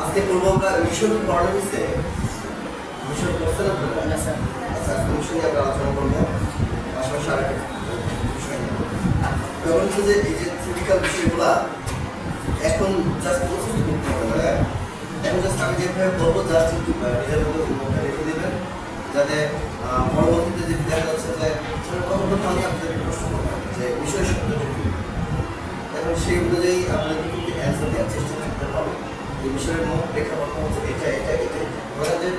আজকে পূর্ব মিশন পড়ানো হয়েছে, মিশন করছে না আপনারা? আচ্ছা, আজকে মিশন নিয়ে আমরা আলোচনা করবো, পাশাপাশি আরেকটা বিষয় নিয়ে। ব্যাপার হচ্ছে যে এই যে থিওরিক্যাল বিষয়গুলা এখন জাস্ট প্রস্তুত করতে হবে না, এখন জাস্ট আমি যেভাবে বলবো জাস্ট একটু নিজের মতো মনটা রেখে দেবেন, যাতে পরবর্তীতে যদি দেখা যাচ্ছে যে কখন তাহলে আপনাদেরকে প্রশ্ন করবেন যে বিষয় শব্দটা কি, এখন সেই অনুযায়ী আপনাদেরকে কিন্তু অ্যান্সার দেওয়ার চেষ্টা করতে হবে। এই বিষয়ের মূল প্রেক্ষাপট হচ্ছে এটা এটা এটা এটা, ধরেন যে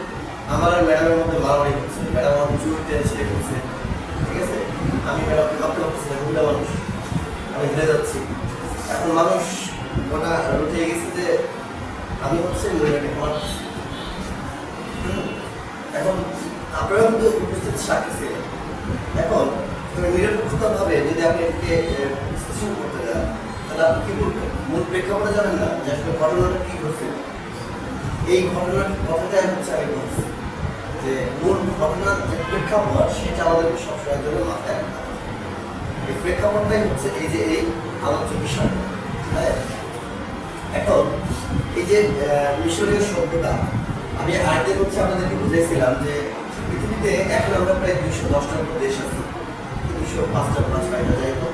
আমার আর ম্যাডামের মধ্যে মারামারি হচ্ছে, ম্যাডাম আমার চুল টেনে ছিঁড়ে ফেলছে, ঠিক আছে, আমি ম্যাডামকে ভাবতে পারছি না, মহিলা মানুষ, আমি হেরে যাচ্ছি। এখন মানুষ ওটা রুটে গেছে যে আমি হচ্ছে মহিলাকে মারছি। এখন আপনারা কিন্তু উপস্থিত সাক্ষী ছিলেন। এখন নিরপেক্ষতাভাবে যদি আপনি এটাকে বিশ্লেষণ করতে যান, তাহলে আপনি কি বলবেন? মূল প্রেক্ষাপটে জানেন না যে আসলে ঘটনাটা কি ঘটছিল। এই ঘটনার কথাটাই হচ্ছে আমি বলছি যে মূল ঘটনার যে প্রেক্ষাপট সেটা আমাদেরকে সবসময়ের জন্য মাথায় রাখতে হবে। এই প্রেক্ষাপটটাই হচ্ছে এই যে এই আলোচ্য বিষয়। এখন এই যে মিশরীয় সভ্যতা, আমি আগে হচ্ছে আপনাদেরকে বুঝেছিলাম যে পৃথিবীতে এখন আমরা প্রায় 210টার মতো দেশ আছি, 205টা প্লাস 5টা যাই হোক,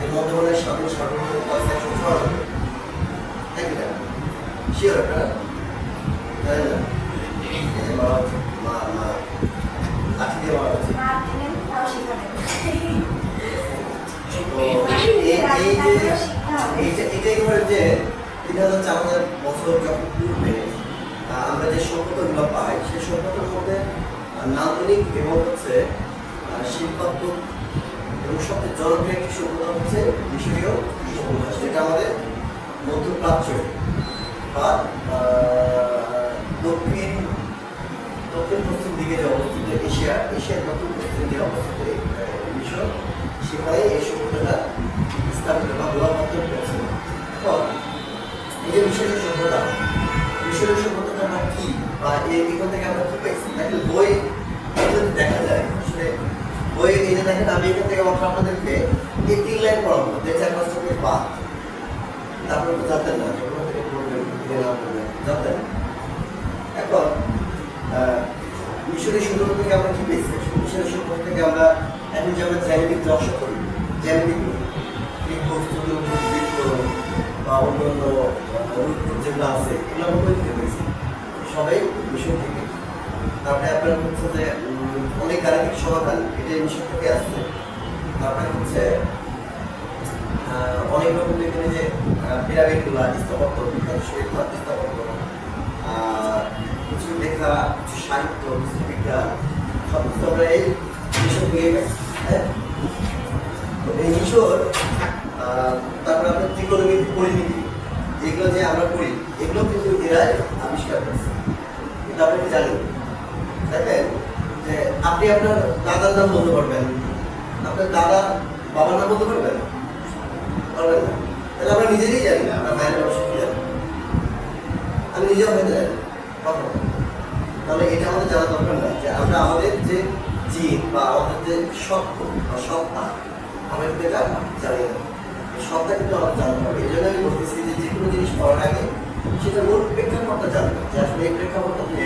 এর মধ্যে মনে হয় স্বাধীন সার্বভৌম প্লাস 196, তাই কি না? শিওর আপনারা জানেন না? লাঠি দিয়ে মারা হচ্ছে। এইটাই করে যে 3000-4000 বছর যখন পূর্বে আমরা যে সভ্যতাগুলো পাই, সেই সভ্যতার মধ্যে নান্দনিক এবং হচ্ছে শিল্পাত্মক এবং সবচেয়ে জনপ্রিয় একটি সভ্যতা হচ্ছে মিশরীয় সভ্যতা, যেটা আমাদের মধ্যপ্রাচ্য বা দক্ষিণ পশ্চিম দিকে যে অবস্থিত এশিয়ার দক্ষিণ পশ্চিম দিকে অবস্থিত মিশর, সেখানে এই সভ্যতাটা স্থাপিত বা গোলাপত্তন করেছিল। এখন এই যে মিশরীয় সভ্যতাটা আমরা কি বা এখান থেকে আমরা কি পাইছি, দেখেন বই দেখা যায় আসলে বই এই যে দেখেন আমি এখান থেকে মাত্র আপনাদেরকে এই 3 লাইন পড়াবো, যে 4-5টা পেজ বাদ, তারপরে তো জানতেন না যে কোথা থেকে পড়বেন, জানতেন। এখন মিশরীয় সভ্যতা থেকে আমরা কি পেয়েছি? মিশরীয় সভ্যতা থেকে আমরা এখন যে আমরা জ্যামিতিক নকশা করি, জ্যামিতিক বস্তুর বৃত্ত বা অন্যান্য রূপ যেগুলো আছে এগুলো আমরা বই থেকে পেয়েছি, সবাই মিশর থেকে। তারপরে আপনার হচ্ছে যে অনেক গাণিতিক সমাধান এটা মিশর থেকে আসছে। তারপরে হচ্ছে অনেক রকম এখানে যে পিরামিডগুলো, স্থাপত্য, বিখ্যাত স্থাপত্য, কিছু লেখা, কিছু সাহিত্য, কিছু বিজ্ঞান, সব কিছু আমরা এই মিশর থেকে গেছি। হ্যাঁ, তো এই মিশর, তারপরে আপনার ত্রিকোণমিতি, পরিমিতি, যেগুলো যে আমরা করি এগুলো কিন্তু এরাই আবিষ্কার করছে। কিন্তু আপনি কি জানেন? দেখেন যে আপনি আপনার দাদার নাম বলতে পারবেন, আপনার দাদা বাবার নাম বলতে পারবেন পারবেন না। তাহলে আমরা নিজেরই জানি না, আমরা বাইরের মানুষ কি জানি, আমি নিজেও হয়তো জানি কথা। তাহলে এটা আমাদের জানা দরকার না যে আমরা আমাদের যে জিন বা আমাদের যে সত্য বা সত্তা আমরা কিন্তু জানি না, এই সত্তা কিন্তু আমাদের জানতে হবে। এই জন্য আমি বলতেছি যে যে কোনো জিনিস করার আগে সেটা মূল প্রেক্ষাপটটা জানবে, যে আসলে এই প্রেক্ষাপটটা যে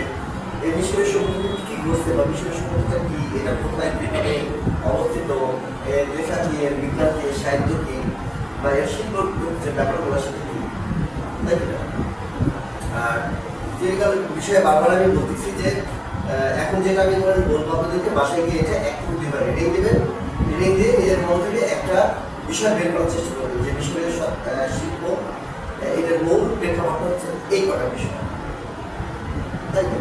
এই মিশরের সভ্যতা কি ঘটছে বা মিশরের সভ্যতা কি, এটা কোথায় কিভাবে অবস্থিত, এর লেখা কি, এর বিজ্ঞান কি, সাহিত্য কি, বা এর শিল্প যে ব্যাপারগুলো সেটা কি, তাই না? আর থিওরিক্যাল বিষয়ে বারবার আমি বলতেছি যে এখন যেটা আমি ধরেন বলবো আপনাদেরকে, বাসায় গিয়ে এটা এক দিবেন, রিডিং দিবেন, রিডিং দিয়ে নিজের মন থেকে একটা বিষয় বের করার চেষ্টা করবেন যে মিশরের শিল্প এটার মূল প্রেক্ষাপটটা হচ্ছে এই কটা বিষয়, তাই তো?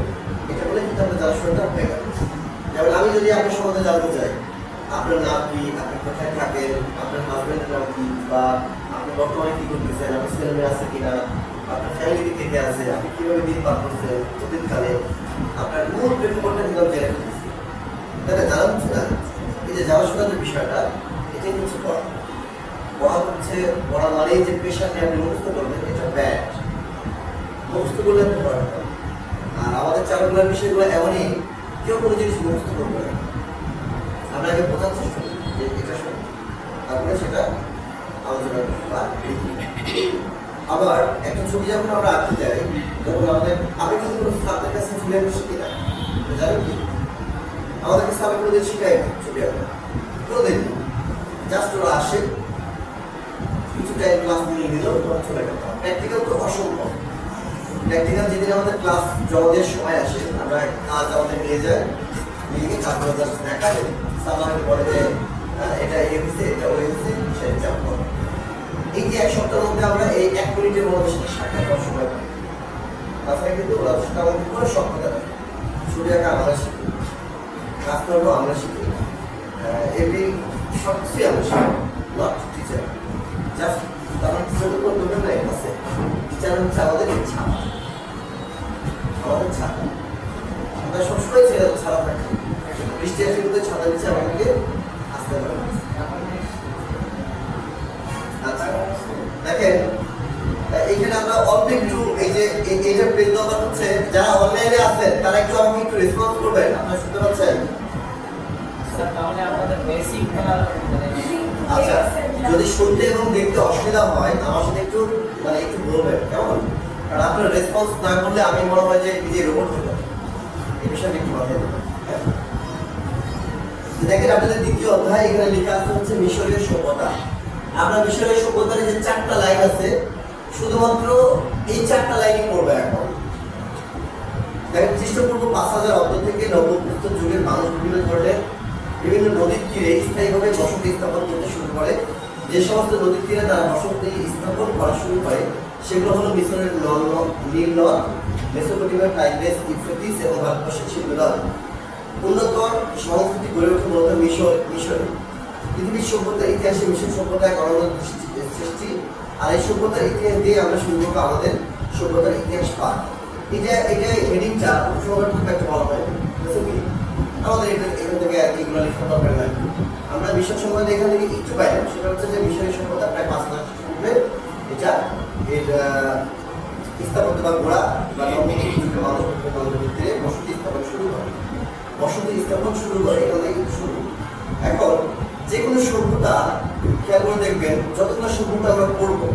এটা বলে কিন্তু আপনার জানাশোনাটা হয়ে গেল। যেমন আমি যদি আপনার সম্বন্ধে জানতে চাই, আপনার নাম কি, আপনি কোথায় থাকেন, আপনার হাজব্যান্ডের নাম কি, বা আপনি বর্তমানে কি করতেছেন, আপনার ছেলে মেয়ে আছে কিনা, আপনার ফ্যামিলি থেকে আছে, আপনি কীভাবে দিন পার করছেন অতীতকালে, আপনার মূল প্রেক্ষাপটটা কিন্তু আমি জেনে ফেলতেছি, তাই না? জানা হচ্ছে না? এই যে জানাশোনার যে বিষয়টা, এটাই হচ্ছে পড়া। পড়া মানেই যে পেশা নিয়ে আপনি মুখস্থ করবেন, এটা ব্যাড। মুখস্থ করলে আপনি পড়া পাবেন। আর আমাদের চারুকলার বিষয়গুলো এমনই, কেউ কোনো জিনিস মুখস্থ করবে না, আমরা আগে বোঝার চেষ্টা করি যে এটা সব, তারপরে সেটা আলোচনা বা আবার একটা ছবি যখন আমরা আঁকতে যাই, তখন ওদের শিখাই ছবি আঁকা কোনোদিন জাস্ট ওরা আসে কিছু টাইম ক্লাস নিয়ে নিল চলে গেল। প্র্যাকটিক্যাল তো অসম্ভব। প্র্যাকটিক্যাল যেদিন আমাদের ক্লাস জমা দেওয়ার সময় আসে আমরা কাজ আমাদের নিয়ে যাই, নিয়ে গিয়ে তারপরে জাস্ট দেখাই সাধারণত বলে যে এটা এই হয়েছে এটা ওই হয়েছে সেটা চাপ করো। এই যে এক সপ্তাহের মধ্যে আমরা এই 1 মিনিটের মধ্যে সেটা সাক্ষাৎ করার সময় পাই। তাছাড়া কিন্তু ওরা সেটা আমাদের পুরো সক্ষতা দেয়। ছবি আঁকা আমরা শিখি, কাজ করবো আমরা শিখি, এমনি সব কিছুই আমরা শিখি, নট টিচার। জাস্ট আমার টিচারের উপর দৌড়ে নাই আছে, টিচার হচ্ছে আমাদের ছাড়া, আমাদের ছাড়া। আমরা সবসময় ছাড়া থাকি, বৃষ্টি আসে কিন্তু ছাতা নিচে আমাদেরকে আসতে পারে। আচ্ছা দেখেন এইখানে আমরা অল্প একটু এই যে এইটার পেজ নাম্বার হচ্ছে যারা অনলাইনে আছেন তারা একটু আমাকে একটু রেসপন্স করবেন। আপনারা শুনতে পাচ্ছেন? স্যার তাহলে আমাদের বেসিক আচ্ছা যদি শুনতে এবং দেখতে অসুবিধা হয় আমার সাথে একটু একটু বলবেন কেমন? কারণ আপনার রেসপন্স না করলে আমি মনে হয় যে নিজে রোবট হয়ে যাবে। এই বিষয়ে একটু মাথায় দেবেন। দেখেন আপনাদের দ্বিতীয় অধ্যায় এখানে লেখা আছে হচ্ছে মিশরীয় সভ্যতা। আমরা মিশরীয় সভ্যতার যে 4টা লাইন আছে শুধুমাত্র এই 4টা লাইনই পড়বে এখন। দেখেন খ্রিস্টপূর্ব 5000 অব্দ থেকে নবপ্রস্তর যুগের মানুষ বিভিন্ন ধরনের বিভিন্ন নদীর তীরে স্থায়ীভাবে বসতি স্থাপন করতে শুরু করে। যে সমস্ত নদীর তীরে তারা বসতি স্থাপন করা শুরু করে সেগুলো হলো মিশরের নীল নদ, মেসোপটেমিয়ার টাইগ্রিস, ইউফ্রেটিস এবং ভারতবর্ষের সিন্ধু নদ। উন্নত সংস্কৃতি গড়ে ওঠে মূলত মিশরে। পৃথিবীর সভ্যতার ইতিহাসে মিশর সভ্যতায় গণমাধ্যম সৃষ্টি, আর এই সভ্যতার ইতিহাস দিয়ে আমরা শুরু করবো আমাদের সভ্যতার ইতিহাস পাঠ। এটা হেডিংটা উপসংহার একটা বলা হয় আমাদের এখান থেকে এগুলো লেখা দরকার নাই। আমরা মিশর সভ্যতা এখান থেকে একটু পাইলাম, সেটা হচ্ছে যে মিশরের সভ্যতা প্রায় 5000 পূর্বে এটা এর স্থাপত্য বা গোড়া বা মানুষের ভিতরে বসতি স্থাপন শুরু করে। বসতি স্থাপন শুরু করে এখান থেকে কিন্তু শুরু। এখন যে কোনো সভ্যতা খেয়াল করে দেখবেন যতগুলো সভ্যতা আমরা পড়বো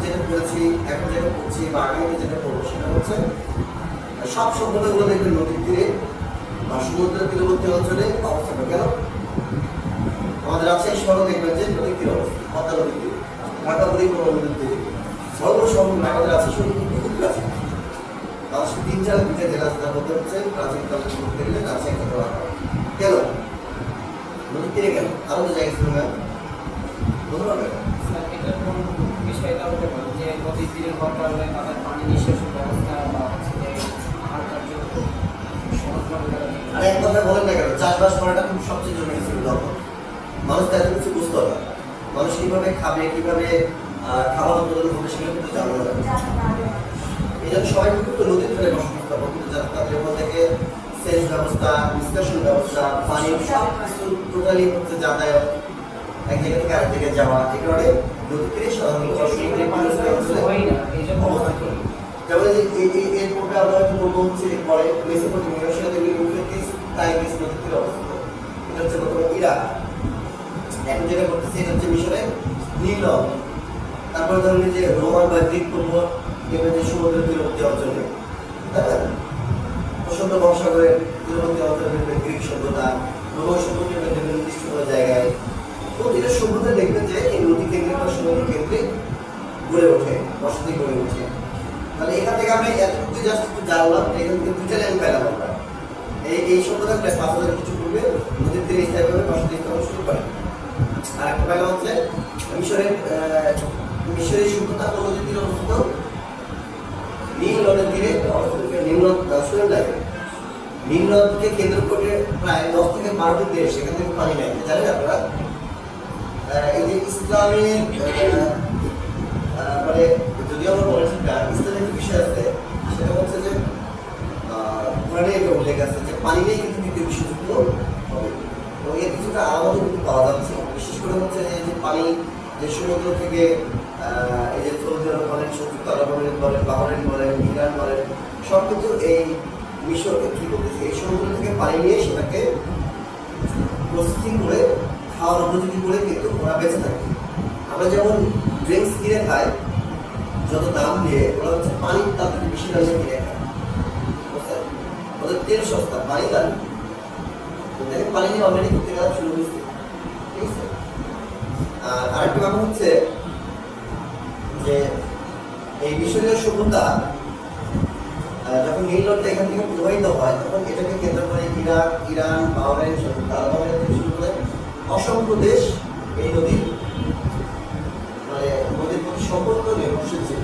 যেটা পড়েছি এখন যেটা পড়ছি বা আগামীতে যেটা পড়বো সেটা হচ্ছে সব সভ্যতাগুলো দেখবেন নদীর তীরে বা সমুদ্রের তীরবর্তী অঞ্চলে অবস্থান। কেন? আমাদের রাজশাহী শহরে দেখবেন যে নদীর তীরে অবস্থা, পদ্মা নদীর তীরে, ঢাকা পরিবহন নদীর তীরে, বড় বড় শহর আমাদের রাজশাহী শহর খুব কাছে। বাংলাদেশের 3-4 দুইটা জেলা তার মধ্যে হচ্ছে প্রাচীন কালের নদীর তীরে রাজশাহী একটা দেওয়া হয়। কেন নদীর তীরে? কেন আরো তো জায়গা ছিল না বলতে পারবেন? এটা কোন বিষয়টা হতে পারে যে নদীর তীরে হওয়ার কারণে তাদের পানি নিষ্কাশন ব্যবস্থা বা হচ্ছে যে আহার কার্য আর এক কথা বলেন না কেন চাষবাস করাটা খুব সবচেয়ে জরুরি ছিল তখন। মানুষ তো এত কিছু বুঝতে হবে, মানুষ কিভাবে খাবে কিভাবে খাবার উৎপাদন হবে সেগুলো কিন্তু জানো না। এই জন্য সবাই কিন্তু নদীর ধারে বসবাস করবো, কিন্তু তাদের ওখান থেকে সেচ ব্যবস্থা, নিষ্কাশন ব্যবস্থা, পানি সব কিছু টোটালি হচ্ছে যাতায়াত এক জায়গা থেকে আরেক জায়গায় যাওয়া, এই কারণে নদীর তীরে সাধারণত অবস্থান করে। যেমন এই পূর্বে আমরা হয়তো বলবো হচ্ছে পরে মেসোপটেমিয়ার সাথে ইউফ্রেটিস টাইগ্রিস নদীর তীরে অবস্থিত। এটা হচ্ছে বর্তমানে ইরাক। এখন যেটা করতেছে এটা হচ্ছে মিশরে নীল নদ। তারপরে ধরুন যে রোমান বা গ্রিক পূর্ব এবার যে সমুদ্রের তীরবর্তী অঞ্চলে প্রশান্ত মহাসাগরের তীরবর্তী অঞ্চলে গ্রিক সভ্যতা, রোমান সভ্যতা দেখবেন নির্দিষ্ট কোনো জায়গায়। প্রতিটা সভ্যতা দেখবেন যে এই নদী কেন্দ্রিক বা সমুদ্র কেন্দ্রিক গড়ে ওঠে, বসতি গড়ে ওঠে। তাহলে এখান থেকে আমি এতটুকু জাস্ট একটু জানলাম, এখান থেকে দুইটা লাইন পেলাম আমরা। এই সভ্যতা প্রায় 5000 কিছু পূর্বে নদীর তীরে স্থায়ীভাবে বসতি স্থাপন শুরু করে। আর একটা পেলাম হচ্ছে মিশরের সভ্যতা নদীর তীরে অবস্থিত, নীল নদের তীরে অবস্থিত। নীল নদ শুনেন লাগে, নীল নদকে কেন্দ্র করে প্রায় 10 থেকে 12টি দেশ এখান থেকে পানি নেয়, জানেন আপনারা? এই যে ইসলামের মানে যদিও আমরা বলেছি ইসলামের একটা বিষয় আছে, সেটা হচ্ছে যে কোরআনে এটা উল্লেখ আছে যে পানি নেই কিন্তু দ্বিতীয় বিশ্বযুদ্ধ হবে। এবং এর কিছুটা আলাদা কিন্তু পাওয়া যাচ্ছে, বিশেষ করে হচ্ছে যে পানি যে সমুদ্র থেকে এই যে সৌদি আরব বলেন, সংযুক্ত আরব আমিরাত বলেন, বাহরাইন বলেন, ইরান বলেন, সব কিছু এই মিশরকে কি করতেছে, এই সমুদ্র থেকে পানি নিয়ে সেটাকে প্রসেসিং করে খাওয়ার উপযোগী করে কিন্তু ওরা বেঁচে থাকে। আমরা যেমন ড্রিঙ্কস কিনে খাই যত দাম দিয়ে, ওরা হচ্ছে পানির দাম থেকে বেশি দামে কিনে খায়। ওদের তেল সস্তা, পানি দাম। দেখেন পানি নিয়ে অলরেডি করতে গেলাম শুরু হয়েছে, ঠিক আছে। আর আরেকটা ব্যাপার হচ্ছে যে এই মিশরীয় সভ্যতা যখন নীল নদটা এখান থেকে প্রবাহিত হয় তখন এটাকে কেন্দ্র করে ইরাক, ইরান, বাহরাইন সভ্যতা, আরব থেকে শুরু করে অসংখ্য দেশ এই নদীর নদীর প্রতি সম্পর্ক নির্ভরশীল ছিল।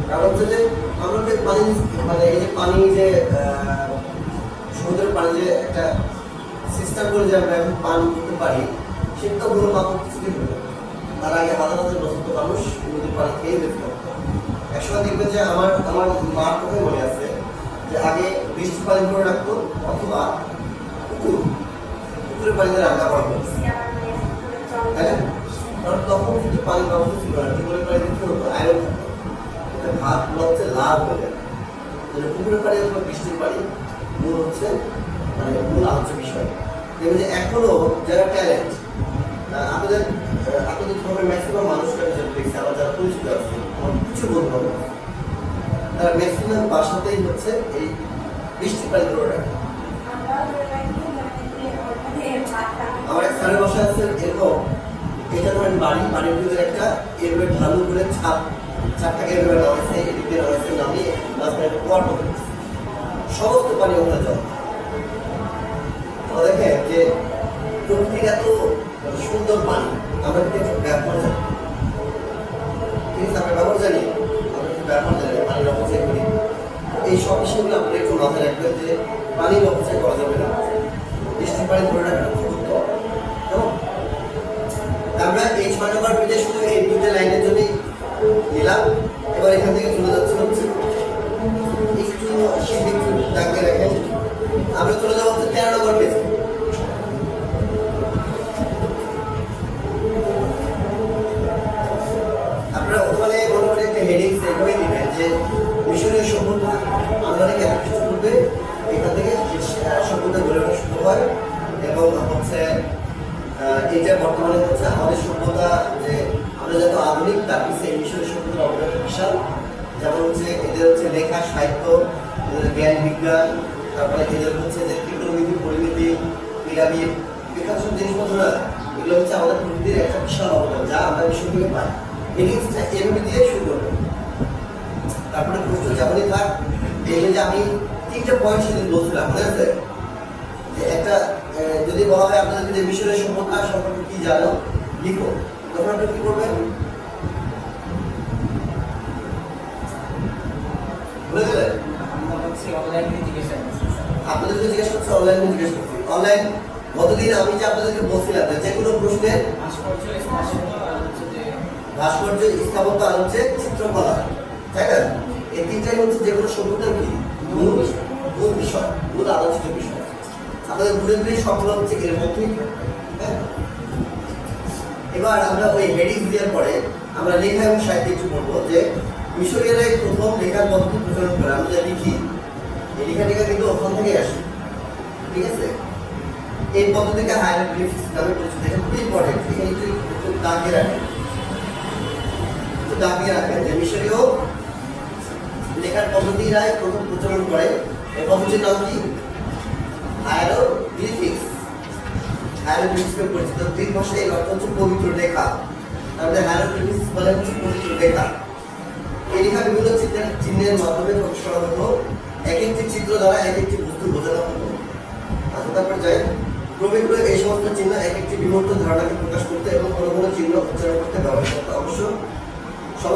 কারণ হচ্ছে যে আমরা যে পানি এই যে পানি যে সমুদ্রের পানি যে একটা সিস্টেম করে যে আমরা এখন পান করতে পারি সেটা হলো মাত্র কিছুদিন হলো। তার আগে হাজার হাজার বছর তো মানুষ নদীর পানি খেয়ে বেঁচে থাকতো। একসময় দেখবেন যে আমার মার কথাই মনে আছে যে আগে বৃষ্টির পানি ধরে রাখতো অথবা পুকুরের পানিতে রান্না করা হতো, হ্যাঁ। কারণ তখন কিন্তু পানি ব্যবস্থা ছিল না, পুকুরের পানিতে কি হতো আয়রন থাকতো, ভাত হচ্ছে লাভ হয়ে যায়। পুকুরের পানি অথবা বৃষ্টির পানি মূল হচ্ছে মূল আলোচ্য বিষয়। দেখবেন যে এখনো যারা ট্যালেন্ট আপনাদের ধর্মের ম্যাক্সিমাম মানুষরা দেখছে, আমার যারা পরিচিত আছে, আমার কিছু বন্ধু হবে তারা ম্যাক্সিমাম বাসাতেই হচ্ছে এই বৃষ্টির পানি ধরে রাখে। আমার এক স্যারের বাসা আছে এরকম, এটা ধরেন বাড়ির ভিতরে একটা এভাবে ঢালু করে ছাদটাকে এভাবে নামাইছে, এদিকে নামাইছে, নামিয়ে মাঝখানে একটা কুয়ার মতো সমস্ত পানি ওখানে জল। দেখেন যে প্রকৃতির এত সুন্দর পানি আমরা কিন্তু ব্যবহার জানি, ঠিক আছে, আমরা ব্যবহার জানি, আমরা কিন্তু ব্যবহার জানি পানির অপচয় করি। এই সব বিষয়গুলো আপনারা একটু মাথায় রাখবেন যে পানির অপচয় করা যাবে না, বৃষ্টির পানি ধরে রাখাটা খুব উত্তম। আমরা এই 6 নম্বর পেজে শুধু এই দুটো লাইনের জন্যই নিলাম। এবার এখান থেকে চলে যাচ্ছে হচ্ছে একটু দাগে রাখেন, আমরা চলে যাবো হচ্ছে 13 নম্বর পেজে। আপনারা ওখানে মোটামুটি একটা হেডিংস এভাবে দিবেন যে মিশরীয় সভ্যতা আমরা এত কিছু করবে, এখান থেকে সভ্যতা গড়ে ওঠা শুরু হয় এবং হচ্ছে এটা বর্তমানে হচ্ছে আমাদের সভ্যতা যে আমরা যত আধুনিক তার পিছিয়ে মিশরীয় সভ্যতার অবদান বিশাল। যেমন হচ্ছে এদের হচ্ছে লেখা, সাহিত্য, এদের জ্ঞান বিজ্ঞান, তারপরে এদের হচ্ছে যে ত্রিকোণমিতি, পরিমিতি, পিরামিড, এখানে সব জিনিসপত্র এগুলো হচ্ছে আমাদের প্রকৃতির একটা বিশাল অবদান যা আমরা বিশ্ব থেকে পাই। হেডিংসটা এভাবে দিয়ে শুরু করবো। তারপরে প্রশ্ন যেমনই থাক, দেখবেন যে আমি 3টে পয়েন্ট সেদিন বলছিলাম, মনে আছে যে একটা যদি বলা হয় আপনাদের যে মিশরের সভ্যতা সম্পর্কে কি জানো লিখো, তখন আপনি কি করবেন বলে গেলেন? আপনাদেরকে জিজ্ঞেস করছি, অনলাইনে জিজ্ঞেস করছি। অনলাইন গতদিন আমি যে আপনাদেরকে বলছিলাম যে কোনো প্রশ্নের ভাস্কর্য, স্থাপত্য আর হচ্ছে চিত্রকলা, তাই না? এই তিনটাই হচ্ছে যে কোনো সভ্যতার কি মূল বিষয়, মূল আলোচিত বিষয়। আমাদের ঘুরে ঘুরে সবগুলো হচ্ছে এর মধ্যেই থাকবে, হ্যাঁ। এবার আমরা ওই হেডিংস দেওয়ার পরে আমরা লেখা এবং সাহিত্য একটু বলবো যে মিশরীয়রাই প্রথম লেখার পদ্ধতি প্রচলন করে। আমরা যা লিখি এই লেখাটিকা কিন্তু ওখান থেকে আসে, ঠিক আছে। এই পদ্ধতিকে হায়ারোগ্লিফিক্স নামে পরিচিত। এটা খুবই ইম্পর্টেন্ট, এখানে একটু দাগিয়ে রাখেন, দাগিয়ে রাখেন যে মিশরীয় লেখার পদ্ধতিরাই প্রথম প্রচলন করে। এই পদ্ধতির নাম কি? হায়ারোগ্লিফিক্স। হায়ারোগ্লিফিক্সে পরিচিত। গ্রিক ভাষায় এর অর্থ হচ্ছে পবিত্র লেখা। তারপরে হায়ারোগ্লিফিক্স মানে হচ্ছে পবিত্র লেখা। এই লেখা বিভিন্ন চিহ্নের মাধ্যমে প্রকাশ করা হতো। এক একটি চিত্র দ্বারা এক একটি বস্তু বোঝানো হতো। আচ্ছা, তারপর যাই ক্রমে ক্রমে এই সমস্ত চিহ্ন এক একটি বিভক্ত ধারণাকে প্রকাশ করতে এবং কোনো কোনো চিহ্ন উচ্চারণ করতে ব্যবহার করতে। অবশ্য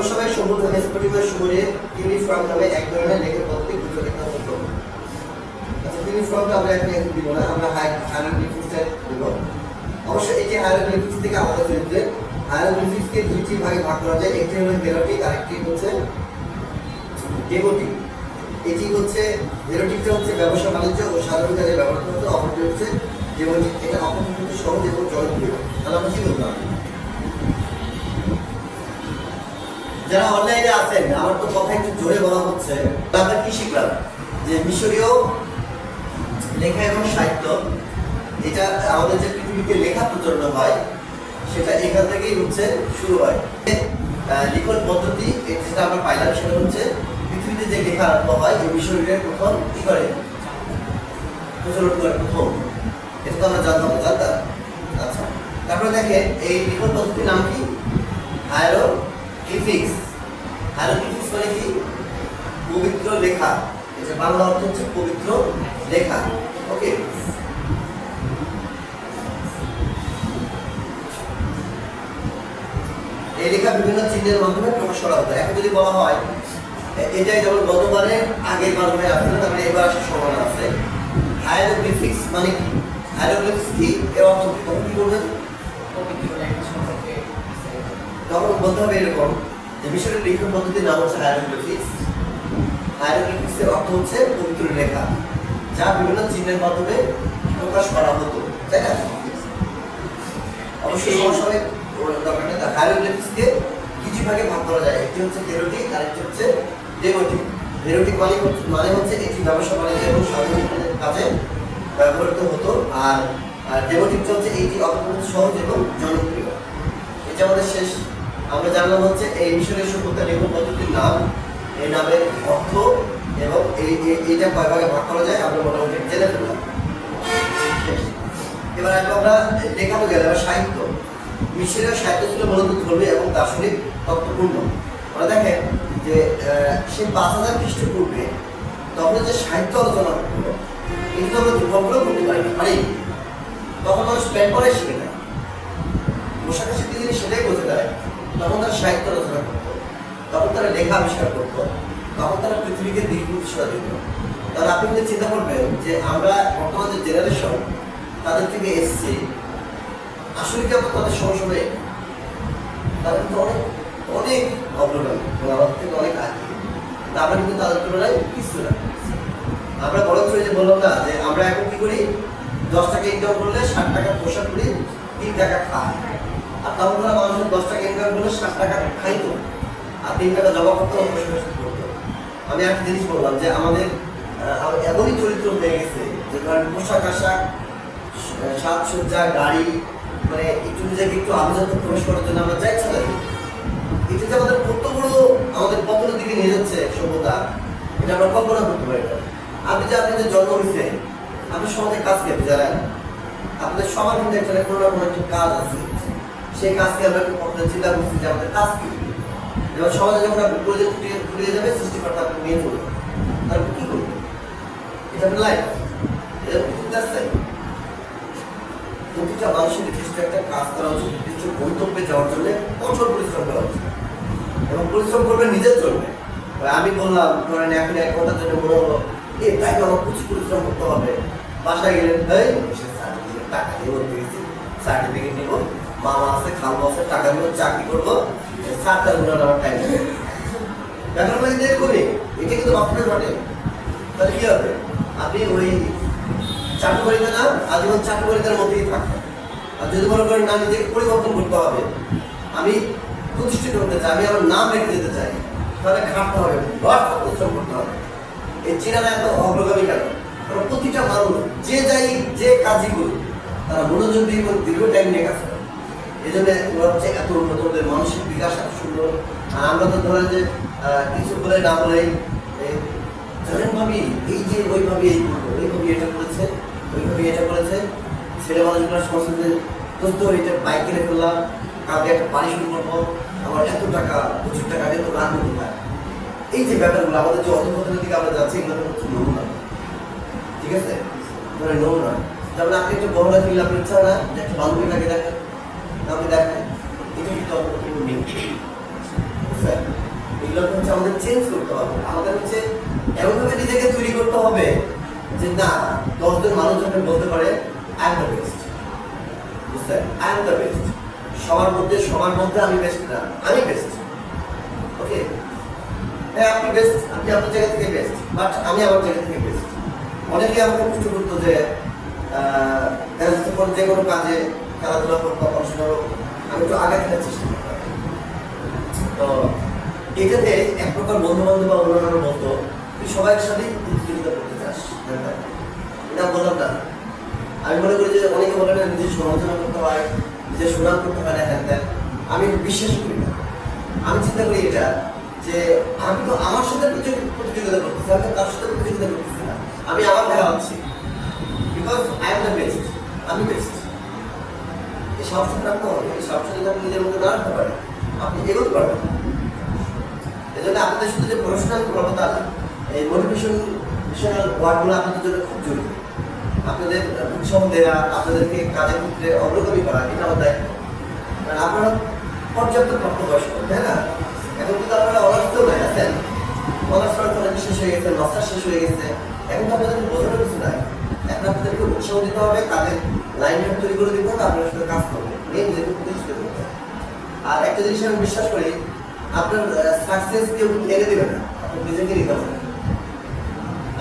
সবাই সম্পূর্ণ মেসোপটেমিয়ার সময়ে ইউনিফর্ম নামে এক ধরনের লেখার পদ্ধতি বুঝে লেখা হতো। আচ্ছা, ইউনিফর্মটা আমরা এখন দিব না, আমরা হায়ারোগ্লিফিক্সটা দেব। অবশ্য এই যে হায়ারোগ্লিফিক্স থেকে আমাদের চরিত্রে হায়ারোগ্লিফিক্সকে দুইটি ভাগে ভাগ করা যায়। একটি হলো হেরোটিক, আরেকটি হচ্ছে ডেমোটিক। এটি হচ্ছে হেরোটিকটা হচ্ছে ব্যবসা বাণিজ্য ও সাধারণ কাজে ব্যবহার করা হতো, অপরটি হচ্ছে ডেমোটিক। এটা অপেক্ষাকৃত সহজ এবং জনপ্রিয়। তাহলে আমরা কি বললাম? যারা অনলাইনে আছেন, আমার তো কথা একটু জোরে বলা হচ্ছে, আমরা কি শিখলাম যে মিশরীয় লেখা এবং সাহিত্য, এটা আমাদের যে পৃথিবীতে লেখা প্রচলন হয় সেটা এখান থেকেই হচ্ছে শুরু হয়। লিখন পদ্ধতি যেটা আমরা পাইলাম সেটা হচ্ছে পৃথিবীতে যে লেখা আরম্ভ হয় এই মিশরীয় প্রথম কি করে প্রচলন করে, প্রথম এটা তো আমরা জানতাম জানতাম। আচ্ছা, তারপরে দেখেন এই লিখন পদ্ধতির নাম কি? হায়ারোগ্লিফিক্স। হায়ারোগ্লিফিক্স মানে কি? পবিত্র লেখা। এটা বাংলা অর্থ হচ্ছে পবিত্র লেখা। ওকে, এই লেখা বিভিন্ন চিহ্নের মাধ্যমে প্রকাশ করা হতো। এখন যদি বলা হয় এটাই যেমন গতবারের আগের বার হয়ে আসছে, তারপরে এবার আসার সম্ভাবনা আছে। হায়ারোগ্লিফিক্স মানে কি? হায়ারোগ্লিফিক্স কি এর অর্থ কি? তখন কি বলবেন? পবিত্র লেখা সম্পর্কে তখন বলতে হবে এরকম যে মিশরের লিখন পদ্ধতির নাম হচ্ছে হায়ারোগ্লিফিক্স। হায়ারোগ্লিফিক্স এর অর্থ হচ্ছে পবিত্র লেখা, যা বিভিন্ন চিহ্নের মাধ্যমে প্রকাশ করা হতো, তাই না? অবশ্যই সমস্যা দরকার নেই। হায়ারোগ্লিফিক্সকে কিছু ভাগে ভাগ করা যায়। একটি হচ্ছে হেরোটিক আর একটি হচ্ছে ডেমোটিক। হেরোটিক মানে হচ্ছে এটি ব্যবসা বাণিজ্য এবং সাধারণ কাজে ব্যবহৃত হতো, আর ডেমোটিক হচ্ছে এইটি অত্যন্ত সহজ এবং জনপ্রিয়। এটা আমাদের শেষ। আমরা জানলাম হচ্ছে এই মিশরের সভ্যতার লিখন পদ্ধতির নাম, এই নামের অর্থ এবং এইটা কয় ভাগে ভাগ করা যায় আমরা মোটামুটি জেনে ফেললাম। এবার আমরা দেখাতে গেলে সাহিত্য। মিশরের সাহিত্য ছিল মূলত ধর্মীয় এবং দার্শনিক তত্ত্বপূর্ণ। আমরা দেখেন যে সে 5000 খ্রিস্টপূর্বে তখন যে সাহিত্য আলোচনা করলো, কিন্তু আমরা দুর্বলগুলো করতে পারি। তখন মানুষ প্যান্ট পরে শিখে নেয়, পোশাক শিখতে গেলে সেটাই বলতে পারে। তখন তারা সাহিত্য রচনা করতো, তখন তারা লেখা আবিষ্কার করতো, তখন তারা পৃথিবীকে দিক নির্দেশনা দিত। তাহলে আপনি যদি চিন্তা করবেন যে আমরা বর্তমান যে জেনারেশন তাদের থেকে এসছি, আসলে কি আমরা তাদের সময় তাদের কিন্তু অনেক অনেক অগ্রগামী এবং আমাদের থেকে অনেক আগে, কিন্তু আমরা কিন্তু তাদের তুলনায় কিছু না। আমরা বরং যে বললাম না যে আমরা এখন কি করি, 10 টাকা ইনকাম করলে 60 টাকা পোশাক করি, 3 টাকা খাই। আর তখন মানুষের 10 টাকা ইনকাম করলে 60 টাকা খাইতো আর 3 টাকা জমা করতো, করতো। আমি একটা জিনিস বললাম যে আমাদের এমনই চরিত্র হয়ে গেছে যে ধরেন পোশাক আশাক, সাজসজ্জা, গাড়ি, মানে একটু নিজেকে একটু আভিজাত্য প্রবেশ করার জন্য আমরা চাইছি না। এটা যে আমাদের কত বড় আমাদের পতনের দিকে নিয়ে যাচ্ছে সভ্যতা, এটা আমরা কল্পনা করতে পারি না। আপনি যে জন্ম হয়েছে, আপনি সমাজে কাজ করতে যারা আপনাদের সবার মধ্যে একটা কোনো না কোনো একটা কাজ আছে, সেই কাজকে আমরা একটু কখনো চিন্তা করছি যে আমাদের কাজ কি। যেমন সমাজে যখন আপনি প্রজেক্ট ফুরিয়ে যাবে, সৃষ্টিকর্তা আপনি নিয়ে চলবে, তারপর কি করবেন? এটা আপনার লাইফ, এটা চাই। প্রতিটা মানুষের নির্দিষ্ট একটা কাজ করা উচিত, নির্দিষ্ট গন্তব্যে যাওয়ার জন্য কঠোর পরিশ্রম করা উচিত এবং পরিশ্রম করবে নিজের জন্য। আমি বললাম ধরেন এখন 1 ঘন্টার জন্য মনে হলো তাই তো আমার প্রচুর পরিশ্রম করতে হবে। বাসায় গেলেন টাকা দিয়ে বলতে গেছি, সার্টিফিকেট নিব, মামা আছে খালবো আছে, টাকা নিব, চাকরি করবো, 7টা ঘন্টা আমার টাইম দেবে। ব্যাপার কিন্তু করি, এটা কিন্তু বাস্তবে ঘটে। তাহলে কি হবে? আপনি ওই চাটুকারিতা না আজীবন চাটুকারিতার মধ্যেই থাকবেন। আর যদি মনে করেন না নিজেকে পরিবর্তন করতে হবে, আমি প্রতিষ্ঠিত হতে চাই, আমি আমার নাম রেখে যেতে চাই, তাহলে খাটতে হবে, পরিশ্রম করতে হবে। এই চীনারা এত অগ্রগামী কেন? কারণ প্রতিটা মানুষ যে কাজই করুক তারা মনোযোগ দিয়ে এবং দীর্ঘ টাইম নিয়ে কাজ করে। এই জন্য ওরা হচ্ছে এত উন্নত, ওদের মানসিক বিকাশ এত সুন্দর। আর আমরা তো ধরেন যে কিছু বলে না বলেই জানেন ভাবি এই যে ওইভাবে এই করবো, ওইভাবে এটা করেছে, ওইভাবে এটা করেছে। ছেলে মানুষগুলোর সংস্কৃতি দোস্ত এটা বাইক কিনে ফেললাম, কাউকে একটা বাড়ি শুরু করবো, আমার এত টাকা, প্রচুর টাকা দিয়ে তো রাখবো কোথায়? এই যে ব্যাপারগুলো আমাদের যে অধপতনের দিকে আমরা যাচ্ছি, এগুলো হচ্ছে নমুনা। ঠিক আছে, ধরে নমুনা। তারপরে আপনি একটু বড় ফিল আপনার ইচ্ছা না যে একটা বান্ধবীটাকে দেখেন, আমাকে দেখেন, এটা কিন্তু এগুলো হচ্ছে আমাদের চেঞ্জ করতে হবে। আমাদের হচ্ছে এমনভাবে নিজেকে তৈরি করতে হবে যে না 10 জন মানুষ যখন বলতে পারে আই এম দ্য বেস্ট, বুঝছেন? I am the best. সবার মধ্যে আমি বেস্ট না, আমি বেস্ট। ওকে, হ্যাঁ আপনি বেস্ট, আপনি আপনার জায়গা থেকে বেস্ট, বাট আমি আমার জায়গা থেকে বেস্ট। অনেকে আমাকে প্রশ্ন করতো যে যে কোনো কাজে খেলাধুলা হোক বা পড়াশোনা হোক, আমি একটু আগে খেলার চেষ্টা করতাম। তো এটাতে এক প্রকার বন্ধু বান্ধব বা অন্যান্য বলতো তুই সবার সাথেই প্রতিযোগিতা করতে চাস, এটা বললাম না। আমি মনে করি যে অনেকে বলে না নিজের সমালোচনা করতে হয়, নিজের সুনাম করতে পারে, হ্যাঁ দেন, আমি বিশ্বাস করি না। আমি চিন্তা করি এটা যে আমি তো আমার সাথে প্রতিযোগিতা করতেছি, আমি তার সাথে প্রতিযোগিতা করতেছি না, আমি আমার খেলা হচ্ছি, because I am the best. আমি বেস্ট। এই সাহসটা রাখতে হবে, এই সাহসটা যদি আপনি নিজের মধ্যে না রাখতে পারেন আপনি এগোতে পারবেন। এই জন্য আপনাদের শুধু যে প্রফেশনাল করবো তা না, এই মোটিভেশনাল ওয়ার্ডগুলো আপনাদের জন্য খুব জরুরি। আপনাদের উৎসাহ দেওয়া, আপনাদেরকে কাজের ক্ষেত্রে অগ্রগতি করা, এটা আমার দায়িত্ব। কারণ আপনারা পর্যাপ্ত প্রাপ্তবয়স্ক, তাই না? এখন কিন্তু আপনারা অনার্সতেও নাই আছেন, অনার্স পড়াশোনা শেষ হয়ে গেছে, মাস্টার শেষ হয়ে গেছে, এখন তো আপনাদেরকে বোঝানোর কিছু নাই। এখন আপনাদেরকে উৎসাহ দিতে হবে, কাজের লাইন তৈরি করে দিতে হবে, আপনার সাথে কাজ করবে, মেয়ে নিজেকে প্রতিষ্ঠিত করতে হবে। আর একটা জিনিস আমি বিশ্বাস করি, আপনার সাকসেস কেউ এনে দেবে না, আপনি নিজেকে নিতে হবে।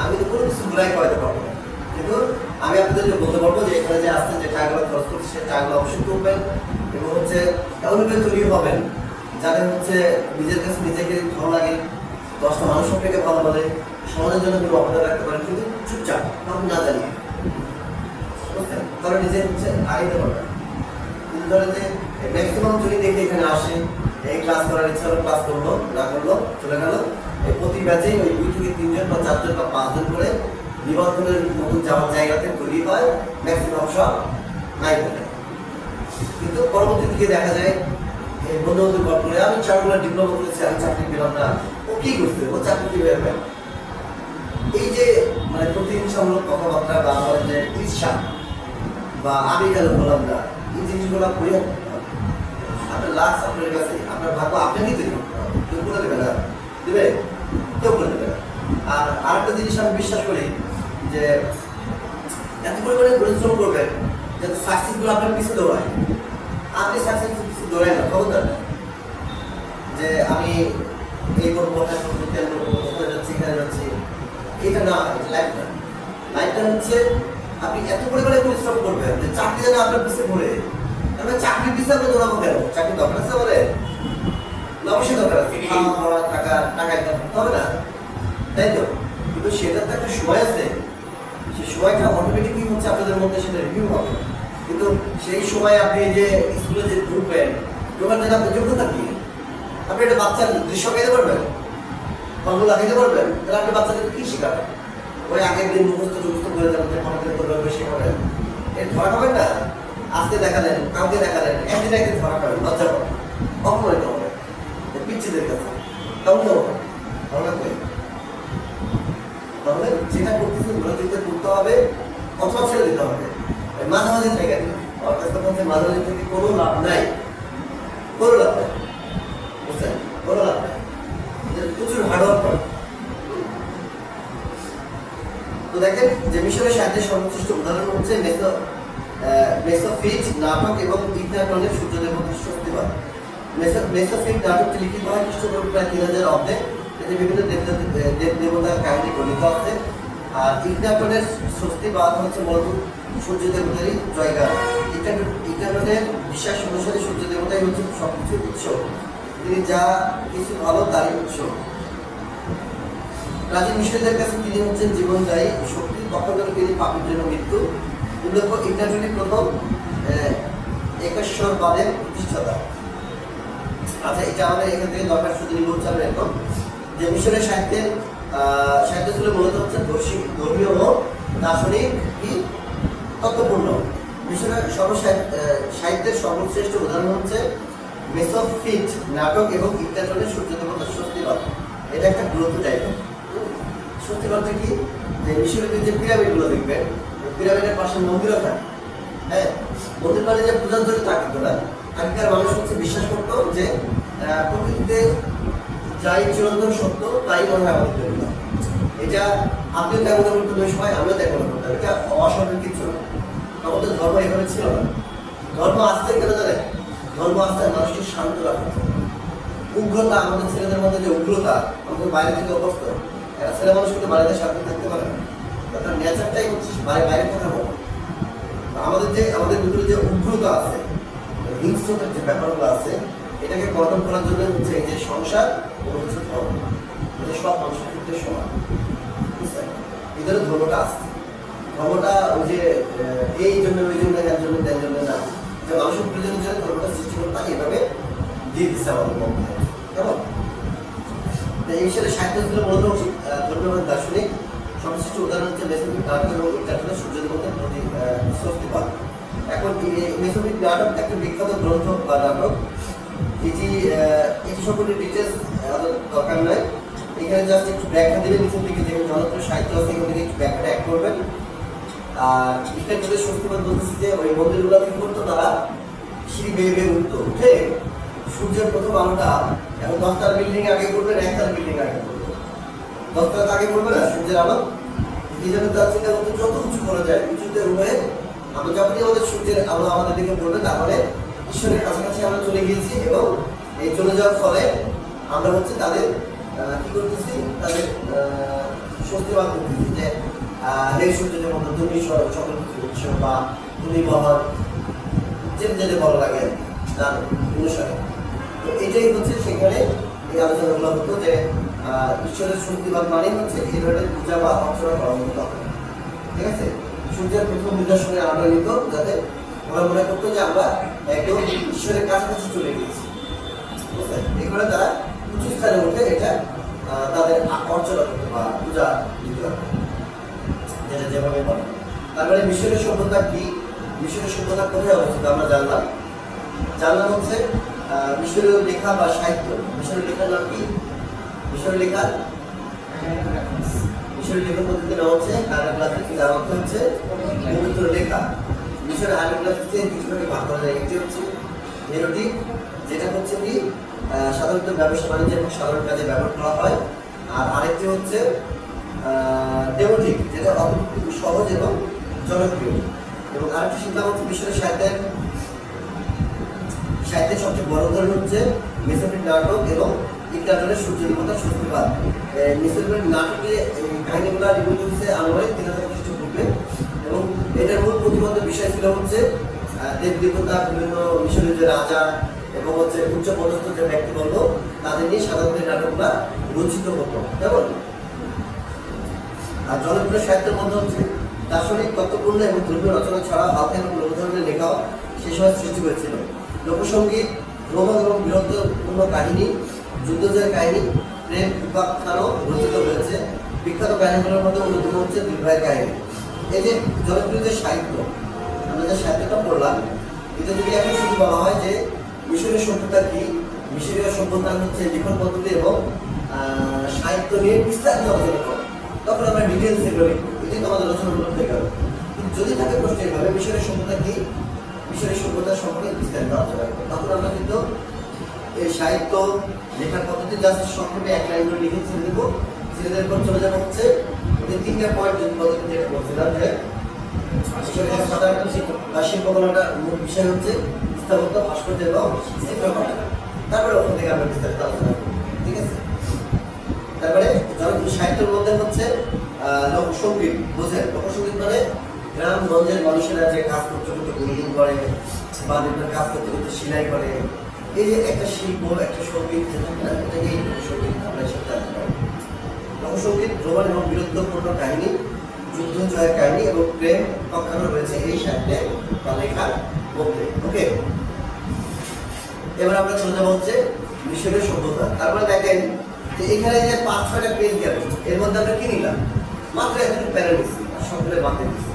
আমি তো কোনো কিছু ঘুরাই করাতে পারবো না, কিন্তু আমি আপনাদেরকে বলতে পারবো যে এখানে যে আসছেন, যে টাকাগুলো খরচ করছে সে টাকাগুলো অবশ্যই করবেন এবং হচ্ছে এমনভাবে তৈরি হবেন যাদের হচ্ছে নিজের কাছে নিজেকে ভালো লাগে, 10টা মানুষ সম্পর্কে ভালো বলে, সমাজের জন্য কোনো অবদান রাখতে পারেন, কিন্তু চুপচাপ কাউকে না জানিয়ে, বুঝছেন? তারা নিজে হচ্ছে আগাইতে পারবেন। কিন্তু ধরেন যে ম্যাক্সিমাম যদি দেখে এখানে আসে, এই ক্লাস করার ইচ্ছা হলো, ক্লাস করলো, না করলো চলে গেল, এই প্রতি ব্যাচেই ওই 2 থেকে 3 জন বা 4 জন বা 5 জন করে নিবন্ধনের নতুন যাওয়ার জায়গাতে তৈরি হয়, ম্যাক্সিমাম সব নাই বলে। কিন্তু পরবর্তী দিকে দেখা যায় এই বন্ধু বন্ধু গল্প করে, আমি 4 বছর ডিপ্লোমা করেছি, আমি চাকরি পেলাম না, ও কি করছে, ও চাকরি কিভাবে পায়? এই যে মানে প্রতিহিংসামূলক কথাবার্তা বা আমাদের যে ঈর্ষা বা আমি কেন বললাম না, এই জিনিসগুলো পরিহার করতে হবে। আপনার লাক্স আপনার কাছে, আপনার ভাগ্য আপনাকেই তৈরি করতে হবে, কেউ করে দেবে না, দেবে? কেউ করে দেবে না। আর আরেকটা জিনিস আমি বিশ্বাস করি যে এত পরিমাণে পরিশ্রম করবেন যাতে সাকসেসগুলো আপনার পিছু দৌড়ায়। আপনি সাকসেস পিছু দৌড়ায় না, খবরদার। যে আমি এই করবো, ওটা করবো, তেল করবো, ওখানে যাচ্ছি, এখানে যাচ্ছি, এটা না, লাইফ না। লাইফটা হচ্ছে আপনি এত পরিমাণে পরিশ্রম করবেন যে চাকরি যেন আপনার পিছিয়ে পড়ে। তাহলে চাকরির পিছিয়ে আপনি দৌড়াবো কেন? চাকরি দরকার আছে বলে? অবশ্যই দরকার আছে, খাওয়া খাওয়া, টাকা ইনকাম করতে হবে না, তাই তো? কিন্তু সেটার তো একটা সময় আছে, সেই সময়টা অটোমেটিকই হচ্ছে আপনাদের মধ্যে সেটা রিভিউ হবে। কিন্তু সেই সময় আপনি যে স্কুলে যে ঢুকবেন, ঢোকার জন্য আপনার যোগ্যতা কি? আপনি একটা বাচ্চার দৃশ্য খাইতে পারবেন, ফলগুলো লাগাইতে পারবেন, তাহলে আপনি বাচ্চাদেরকে কি শেখাবেন? ওই আগের দিন মুখস্থ করে যাবেন, পড়াতে করবেন, শেখাবেন, এর ধরা খাবেন না। আজকে দেখালেন, কাউকে দেখালেন, একদিন ধরা খাবেন, লজ্জা পাবেন, অপমানিত হবে পিচ্ছিদের কাছে, কেমন হবে? ভালো লাগবে? তাহলে যেটা করতেছে মনোযোগ করতে হবে, অথবা ছেড়ে দিতে হবে। মাঝামাঝি থেকে মাঝামাঝি থেকে কোনো লাভ নাই, কোনো লাভ নাই, বুঝছেন? কোনো লাভ নাই, প্রচুর হার্ডওয়ার্ক করে। তো দেখেন যে মিশরের সাহিত্যের সর্বশ্রেষ্ঠ উদাহরণ হচ্ছে মেসোফিট নাটক এবং ইগনাটনের সূর্য দেবতার শক্তিবাদ। মেসোফিট নাটকটি লিখিত হয় খ্রিস্টপূর্ব প্রায় 3000 অব্দে। এতে বিভিন্ন দেব দেবতার কাহিনী বর্ণিত আছে। আর ইগনাটনের স্বস্তিবাদ হচ্ছে মূলত সূর্য দেবতারই জয়গান। ইগনাটনের বিশ্বাস অনুসারে সূর্য দেবতাই হচ্ছে সবকিছুর উৎস, তিনি যা কিছু ভালো তারই উৎস। প্রাচীন মিশরীয়দের কাছে তিনি হচ্ছেন জীবনদায়ী শক্তি, পক্ষান্তরে তিনি পাপের জন্য মৃত্যু। উল্লেখ্য ইগনাটনই প্রথম একেশ্বরবাদের প্রতিষ্ঠাতা। আচ্ছা, এটা আমাদের এখান থেকে দরকার, শুধু নিবন্ধ চালু এখন যে মিশরের সাহিত্য ছিল মূলত হচ্ছে ধর্মীয় ও দার্শনিক কি তত্ত্বপূর্ণ। মিশরের সাহিত্যের সর্বশ্রেষ্ঠ উদাহরণ হচ্ছে মেসোফিট নাটক এবং ইগনাটনের সূর্য দেবতার স্বস্তিবাদ। এটা একটা গ্রন্থ টাইপের। স্বস্তিবাদটা কি? যে মিশরের যে পিরামিডগুলো দেখবেন, পিরামিডের পাশে মন্দিরও থাকে। হ্যাঁ, মন্দির মানে যে পূজাঞ্জলি তা কিন্তু না। আগেকার মানুষ হচ্ছে বিশ্বাস করতো যে প্রকৃতিতে যাই চিরন্তন সত্য তাই মনে হয় আমাদের তৈরি। এটা আপনিও তেমন করতেন ওই সময়, আমিও তেমন করতাম। এটা অস্বাভাবিক কিছু না। আমাদের ধর্ম এভাবে ছিল না। ধর্ম আসতে কেন জানে? ধর্ম আসতে মানুষকে শান্ত রাখা। উগ্রতা, আমাদের ছেলেদের মধ্যে যে উগ্রতা, আমাদের বাইরে থেকে অবস্থা, একটা ছেলে মানুষ কিন্তু বাড়িতে শান্তি থাকতে পারে না। তার নেচারটাই হচ্ছে বাইরে থাকা বলে। আমাদের ভিতরে যে উগ্রতা আছে, হিংস্রতার যে ব্যাপারগুলো আছে, এটাকে কন্ট্রোল করার জন্য হচ্ছে এই যে সংসার এবং হচ্ছে ধর্ম, এটা সব মানুষের ক্ষেত্রে সমান। বুঝছেন? এদের ধর্মটা আসছে। ধর্মটা ওই যে এই জন্য ওই জন্য এর জন্য তার জন্য না, যে মানুষের প্রয়োজনের জন্য ধর্মটা সৃষ্টি করে তাকে এভাবে দিয়ে দিচ্ছে আমাদের মধ্যে। কেমন? এই হিসেবে সাহিত্য ছিল মূলত ধর্মীয় দার্শনিক। সর্বশ্রেষ্ঠ উদাহরণ হচ্ছে মেসোফিট নাটক এবং ইগনাটনের সূর্য দেবতার প্রতি স্বস্তিবাদ। এখন মেসোপিক নাটক একটা বিখ্যাত গ্রন্থ বা নাটক। এটি সম্পর্কে ডিটেলস দরকার নয়, এখানে জাস্ট একটু ব্যাখ্যা দেবেন নিচের দিকে, যেখানে জনপ্রিয় সাহিত্য আছে এখান থেকে একটু ব্যাখ্যাটা অ্যাড করবেন। আর এটা যদি সত্যিকার বলতেছি যে ওই মন্দিরগুলো কি করতো, তারা সিঁড়ি বেয়ে বেয়ে উঠতো, উঠে সূর্যের প্রথম আলোটা এখন 10তলা বিল্ডিং আগে করবে না 1তলা বিল্ডিং আগে করবে, 10তলা আগে করবে না সূর্যের আলো। এই জন্য তার চিন্তা করতে যত উঁচু করা যায় উঁচুতে উঠে আমরা যখনই আমাদের সূর্যের আলো আমাদের দিকে পড়বে তারপরে ঈশ্বরের কাছাকাছি আমরা চলে গিয়েছি, এবং এই চলে যাওয়ার ফলে আমরা হচ্ছে তাদের কি করতেছি, তাদের স্বস্তিবাদ করতেছি যে হে সূর্যের মতো তুমি সকল কিছু উৎস বা তুমি মহান, যেতে যেতে ভালো লাগে তার অনুসারে। তো এটাই হচ্ছে সেখানে এই আলোচনাগুলো হতো যে ঈশ্বরের স্বস্তিবাদ মানে হচ্ছে এই ধরনের পূজা বা অর্চনা করা হতো। ঠিক আছে, সূর্যের প্রথম নিদর্শনে আমরা নিত যাতে ওরা মনে করতো যে আমরা একদম ঈশ্বরের কাছাকাছি চলে গেছি। বুঝলেন, এগুলো তারা উঁচু স্থানে উঠে এটা তাদের অর্চনা করতো বা পূজা দিতে হবে, যেটা যেভাবে বলে। তারপরে মিশরের সভ্যতা কি, মিশরের সভ্যতা কোথায় অবস্থিত আমরা জানলাম হচ্ছে মিশরীয় লেখা বা সাহিত্য। মিশরের লেখার নাম কি? মিশরের লেখার পদ্ধতি নাম হচ্ছে হায়ারোগ্লিফিক, যার অর্থ হচ্ছে পবিত্র লেখা। মিশরের হায়ারোগ্লিফিককে কিছু ভাগে ভাগ করা যায়। একটি হচ্ছে হেরোটিক, যেটা হচ্ছে কি সাধারণত ব্যবসা বাণিজ্য এবং সাধারণ কাজে ব্যবহার করা হয়। আর আরেকটি হচ্ছে ডেমোটিক, যেটা অত্যন্ত সহজ এবং জনপ্রিয়। এবং আরেকটি শিক্ষা হচ্ছে মিশরের সাহিত্যের সবচেয়ে বড় উদাহরণ হচ্ছে মেসোপিক নাটক এবং ইকরাটের সূর্যদেবতার স্বস্তিবাদ। মেসোপিক নাটকে কাহিনীগুলো নির্মিত হয়েছে আনুমানিক 3000 খ্রিস্টপূর্বে, এবং এটার মূল প্রতিবন্ধ বিষয় ছিল হচ্ছে দেব দেবতা, বিভিন্ন মিশরের যে রাজা এবং হচ্ছে উচ্চ পদস্থ যে ব্যক্তিবর্গ, তাদের নিয়ে সাধারণত নাটকগুলো রচিত হতো। যেমন আর জনপ্রিয় সাহিত্যের মধ্যে হচ্ছে দার্শনিক, তত্ত্বপূর্ণ এবং ধর্মীয় রচনা ছাড়া হালকা এবং লোক ধরনের লেখাও সে সময় সৃষ্টি করেছিল। লোকসঙ্গীত, ভ্রমণ এবং বীরত্বপূর্ণ কাহিনী, যুদ্ধজয়ের কাহিনী, প্রেম উপাখ্যানও রচিত হয়েছে। বিখ্যাত কাহিনীগুলোর মধ্যে অন্যতম হচ্ছে দুই ভাইয়ের কাহিনী। এই যে জনপ্রিয় যে সাহিত্য, আমরা যে সাহিত্যটা পড়লাম, এটা যদি এখন শুধু বলা হয় যে মিশরীয় সভ্যতা কি, মিশরীয় সভ্যতা হচ্ছে লিখন পদ্ধতি এবং সাহিত্য নিয়ে বিস্তারিত আলোচনা করে, তখন আমরা ডিটেলস এগুলো লিখবো, এটাই আমাদের রচনাগুলো হয়ে গেল। কিন্তু যদি থাকে প্রশ্ন এইভাবে মিশরের সভ্যতা কি, মিশরের সভ্যতা সম্পর্কে বিস্তারিত আলোচনা করবো, তখন আমরা কিন্তু এই সাহিত্য লেখার পদ্ধতি জাস্ট সংক্ষেপে এক লাইন করে লিখে ছেড়ে দেবো। ছেড়ে দেওয়ার পর চলে যাবো হচ্ছে ওদের 3টা পয়েন্ট যেটা বলছিলাম যে সাধারণ শিল্পকলাটা মূল বিষয় হচ্ছে স্থাপত্য, ভাস্কর্য এবং চিত্রকলা। তারপরে ওখান থেকে আমরা বিস্তারিত আলোচনা করবো। ঠিক আছে, তারপরে সাহিত্যের মধ্যে হচ্ছে লোকসঙ্গীত। বোঝেন, লোকসঙ্গীত মানে গ্রামগঞ্জের মানুষেরা যে কাজ করতে করতে গুনগুন করে বা বিভিন্ন কাজ করতে করতে সেলাই করে, এই যে একটা শিল্প, একটা সঙ্গীত যে থাকে না, এটাকেই লোকসঙ্গীত আমরা হিসেবে জানতে পারি। লোকসঙ্গীত ভ্রমণ এবং বীরত্বপূর্ণ কাহিনী, যুদ্ধ জয়ের কাহিনী এবং প্রেম উপাখ্যানও রয়েছে এই সাহিত্যে বা লেখার মধ্যে। ওকে, এবার আমরা চলে যাবো হচ্ছে মিশরের সভ্যতা। তারপরে দেখেন যে এখানে যে 5-6টা পেজ গেল, এর মধ্যে আমরা কি নিলাম? মাত্র এতটুকু প্যারা নিচ্ছি আর সকলে বাঁধে দিচ্ছি।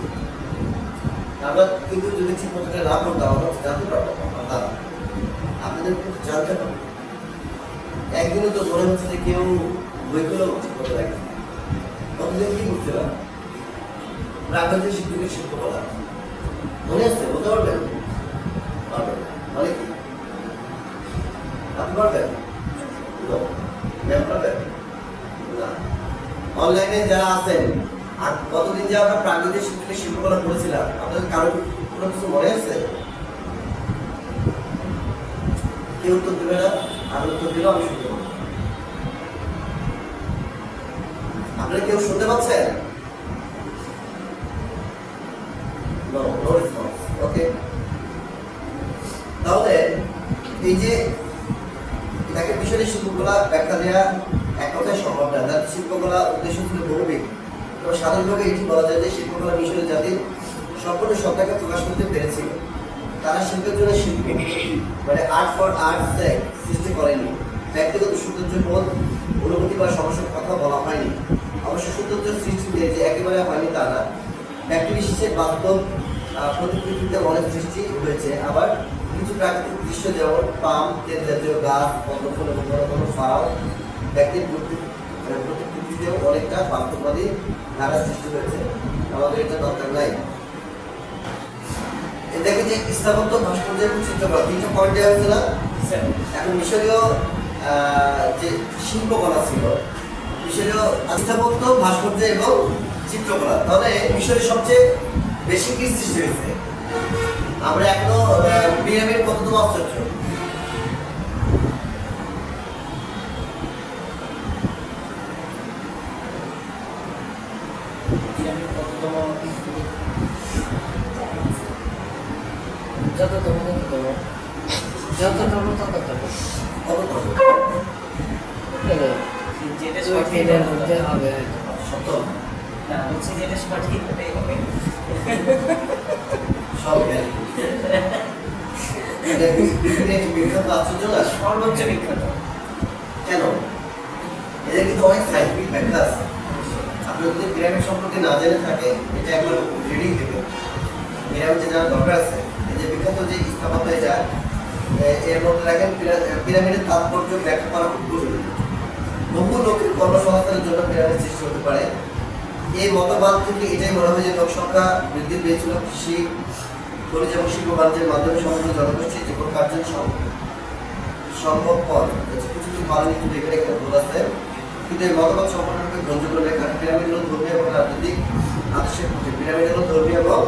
আমরা কিন্তু যদি ঠিক মতো না করতাম আমরা জানতে পারতাম না, আপনাদের কিন্তু জানতে পারতাম। একদিনও তো মনে হচ্ছে যে কেউ বইগুলো ঠিক মতো রাখে, কতদিন কি করছিলাম প্রাকৃতিক শিল্পীদের শিল্পকলা মনে আছে? বলতে পারবেন? পারবেন মানে কি আপনি পারবেন? পারবেন না। অনলাইনে যারা আছেন, আর কতদিন যে আমরা প্রাকৃতিক শিল্পীদের শিল্পকলা করেছিলাম, আপনাদের কারো কোনো কিছু মনে আছে? কেউ উত্তর দেবে না, আর উত্তর দিলেও আমি শুনতে পাবো। আপনারা কেউ শুনতে পাচ্ছেন? ওকে, তাহলে এই যে তাকে বিষয়ে শিল্পকলা ব্যাখ্যা দেওয়া এক কথায় সম্ভব না। তার শিল্পকলা উদ্দেশ্য ছিল বহুবিধ, তবে সাধারণভাবে এটি বলা যায় যে শিল্পকলা মিশরের জাতির সম্পূর্ণ সত্তাকে প্রকাশ করতে পেরেছিল। তারা শিল্পের জন্য শিল্প মানে আর্ট ফর আর্ট সৃষ্টি করেনি। ব্যক্তিগত সৌন্দর্য বোধ, অনুভূতি বা সমস্যার কথা বলা হয়নি। অবশ্য সৌন্দর্য সৃষ্টিতে যে একেবারে হয়নি তা না, ব্যক্তি বিশেষের বাস্তব প্রতিকৃতিতে অনেক সৃষ্টি হয়েছে, আবার কিছু প্রাকৃতিক দৃশ্য যেমন পাম, তেল জাতীয় গাছ, পদ্মফুল এবং বড় বড় ফার্ম ব্যক্তির প্রতিকৃতিতেও অনেকটা বাস্তববাদী ধারা সৃষ্টি হয়েছে। আমাদের এটা দরকার নাই। দেখে যে স্থাপত্য ভাস্কর্যের চিত্রকলা 3টা পয়েন্ট দেওয়া হয়েছে না? এখন মিশরীয় যে শিল্পকলা ছিল, মিশরীয় স্থাপত্য, ভাস্কর্য এবং চিত্রকলা, তাহলে মিশরের সবচেয়ে বেশি কি সৃষ্টি হয়েছে? আমরা এখনো পিরামিড কততম আশ্চর্য? যততম কততম? যেটা এটার মধ্যে হবে সপ্তম? না, হচ্ছে যেটা সঠিক ওটাই হবে। সব জ্ঞানী। এটা বিখ্যাত আশ্চর্য না? সর্বোচ্চ বিখ্যাত। কেন? এদের কিন্তু অনেক সাইন্টিফিক ব্যাখ্যা আছে। আপনি যদি পিরামিড সম্পর্কে না জেনে থাকে, এটা একবার রিডিং দেবেন। পিরামিডে জানার দরকার আছে। এই যে বিখ্যাত যে স্থাপত্য, এটা এর মধ্যে দেখেন পিরামিডের তাৎপর্য ব্যাখ্যা করা খুব কঠিন। বহু লোকের কর্মসংস্থানের জন্য পিরামিড সৃষ্টি হতে পারে। এই মতবাদ থেকে এটাই মনে হয় যে লোক সংখ্যা বৃদ্ধি পেয়েছিল কৃষি, খনিজ এবং শিল্প বাণিজ্যের মাধ্যমে সমগ্র জনগোষ্ঠীর জীবন কার্যের সম্ভবপর। কিছু কিছু ভালো নীতি দেখে রেখে ভুল আছে, কিন্তু এই মতবাদ সম্পূর্ণরূপে গ্রহণযোগ্য নয়। কারণ পিরামিড হল ধর্মীয় এবং রাজনৈতিক আদর্শের প্রতীক। পিরামিড হল ধর্মীয় এবং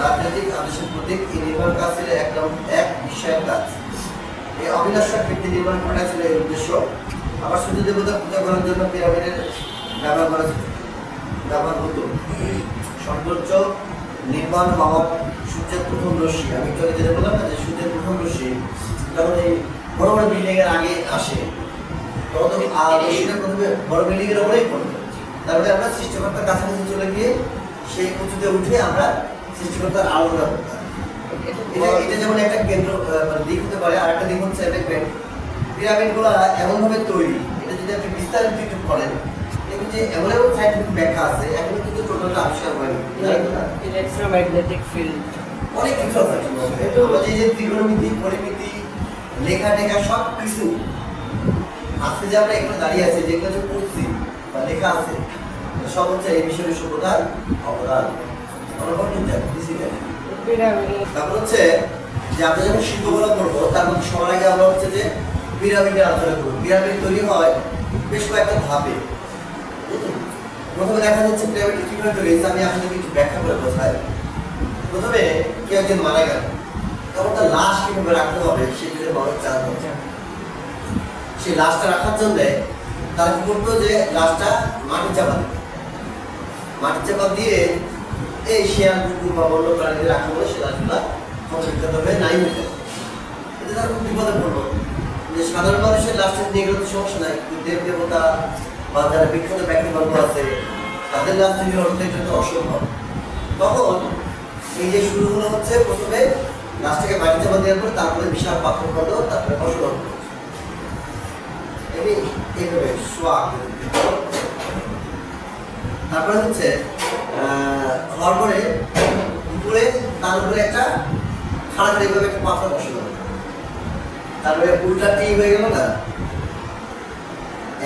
রাজনৈতিক আদর্শের প্রতীক। এই নির্মাণ কাজ ছিল এক বিশ্বায়ন কাজ। এই অবিনশ্বর কীর্তি নির্মাণ করা ছিল এর উদ্দেশ্য। আবার সূর্য দেবতা পূজা করার জন্য পিরামিডের ব্যবহার হতো। সৌন্দর্য নির্মাণ হওয়ার সূর্যের প্রথম রশ্মি, আমি একটু আগে যেটা বললাম না যে সূর্যের প্রথম রশ্মি যখন এই বড় বড় বিল্ডিং এর আগে আসে, তখন তো রশ্মিটা প্রথমে বড় বিল্ডিং এর উপরেই পড়বে। তারপরে আমরা সৃষ্টিকর্তার কাছাকাছি চলে গিয়ে সেই উঁচুতে উঠে আমরা সৃষ্টিকর্তার আলোচনা করতাম। এটা যেমন একটা কেন্দ্র দিক হতে পারে, আর একটা দিক হচ্ছে এলিমেন্ট। পিরামিডগুলো এমনভাবে তৈরি, এটা যদি আপনি বিস্তারিত একটু করেন, দেখুন যে এমন এমন সাইন্টিফিক ব্যাখ্যা আছে, এখনো কিন্তু টোটালটা আবিষ্কার হয়নি। ইলেকট্রোম্যাগনেটিক ফিল্ড অনেক কিছু আছে। আমরা যে ত্রিকোণমিতি, পরিমিতি, লেখা টেখা সব কিছু আজকে যে আমরা এখানে দাঁড়িয়ে আছি, যেগুলো যে পড়ছি বা লেখা আছে, সব হচ্ছে এই মিশরের সভ্যতার অবদান। আমরা কখন জানি, কিছুই জানি। তারপর হচ্ছে যে আমরা যখন শিল্পকলা করবো, তার মধ্যে সবার আগে আমরা হচ্ছে যে পিরামিডের আলোচনা করবো। পিরামিড তৈরি হয় বেশ কয়েকটা ধাপে। প্রথমে দেখা যাচ্ছে পিরামিড কিভাবে তৈরি হয়েছে, আমি আসলে কিছু ব্যাখ্যা করে বোঝাই। প্রথমে কেউ একজন মারা গেল, তখন তার লাশ কিভাবে রাখতে হবে সেই জন্য মানুষ জানতো। সেই লাশটা রাখার জন্য তারা কি করতো, যে লাশটা মাটি চাপা দিত। মাটি চাপা দিয়ে এই শেয়াল, কুকুর বা বন্য প্রাণীদের আক্রমণে সে লাশগুলা সংরক্ষিত হয়ে নাই হয়ে যায়। এতে তারা খুব বিপদে পড়লো যে সাধারণ মানুষের লাশটা নিয়ে গেলে তো সমস্যা নাই, কিন্তু দেব দেবতা বা যারা বিখ্যাত ব্যক্তিবর্গ আছে তাদের লাশ তৈরি হতে এটা তো অসম্ভব। তখন এই যে শুরু হলো হচ্ছে প্রথমে লাশটাকে মাটি চাপা দেওয়ার পরে তারপরে বিশাল পাথর করলো, তারপরে বসবাস করলো এইভাবে শোয়া। তারপরে হচ্ছে হওয়ার পরে উপরে তার উপরে একটা খারাপ এইভাবে একটা পাথর বসানো, তারপরে উল্টা টি হয়ে গেল না,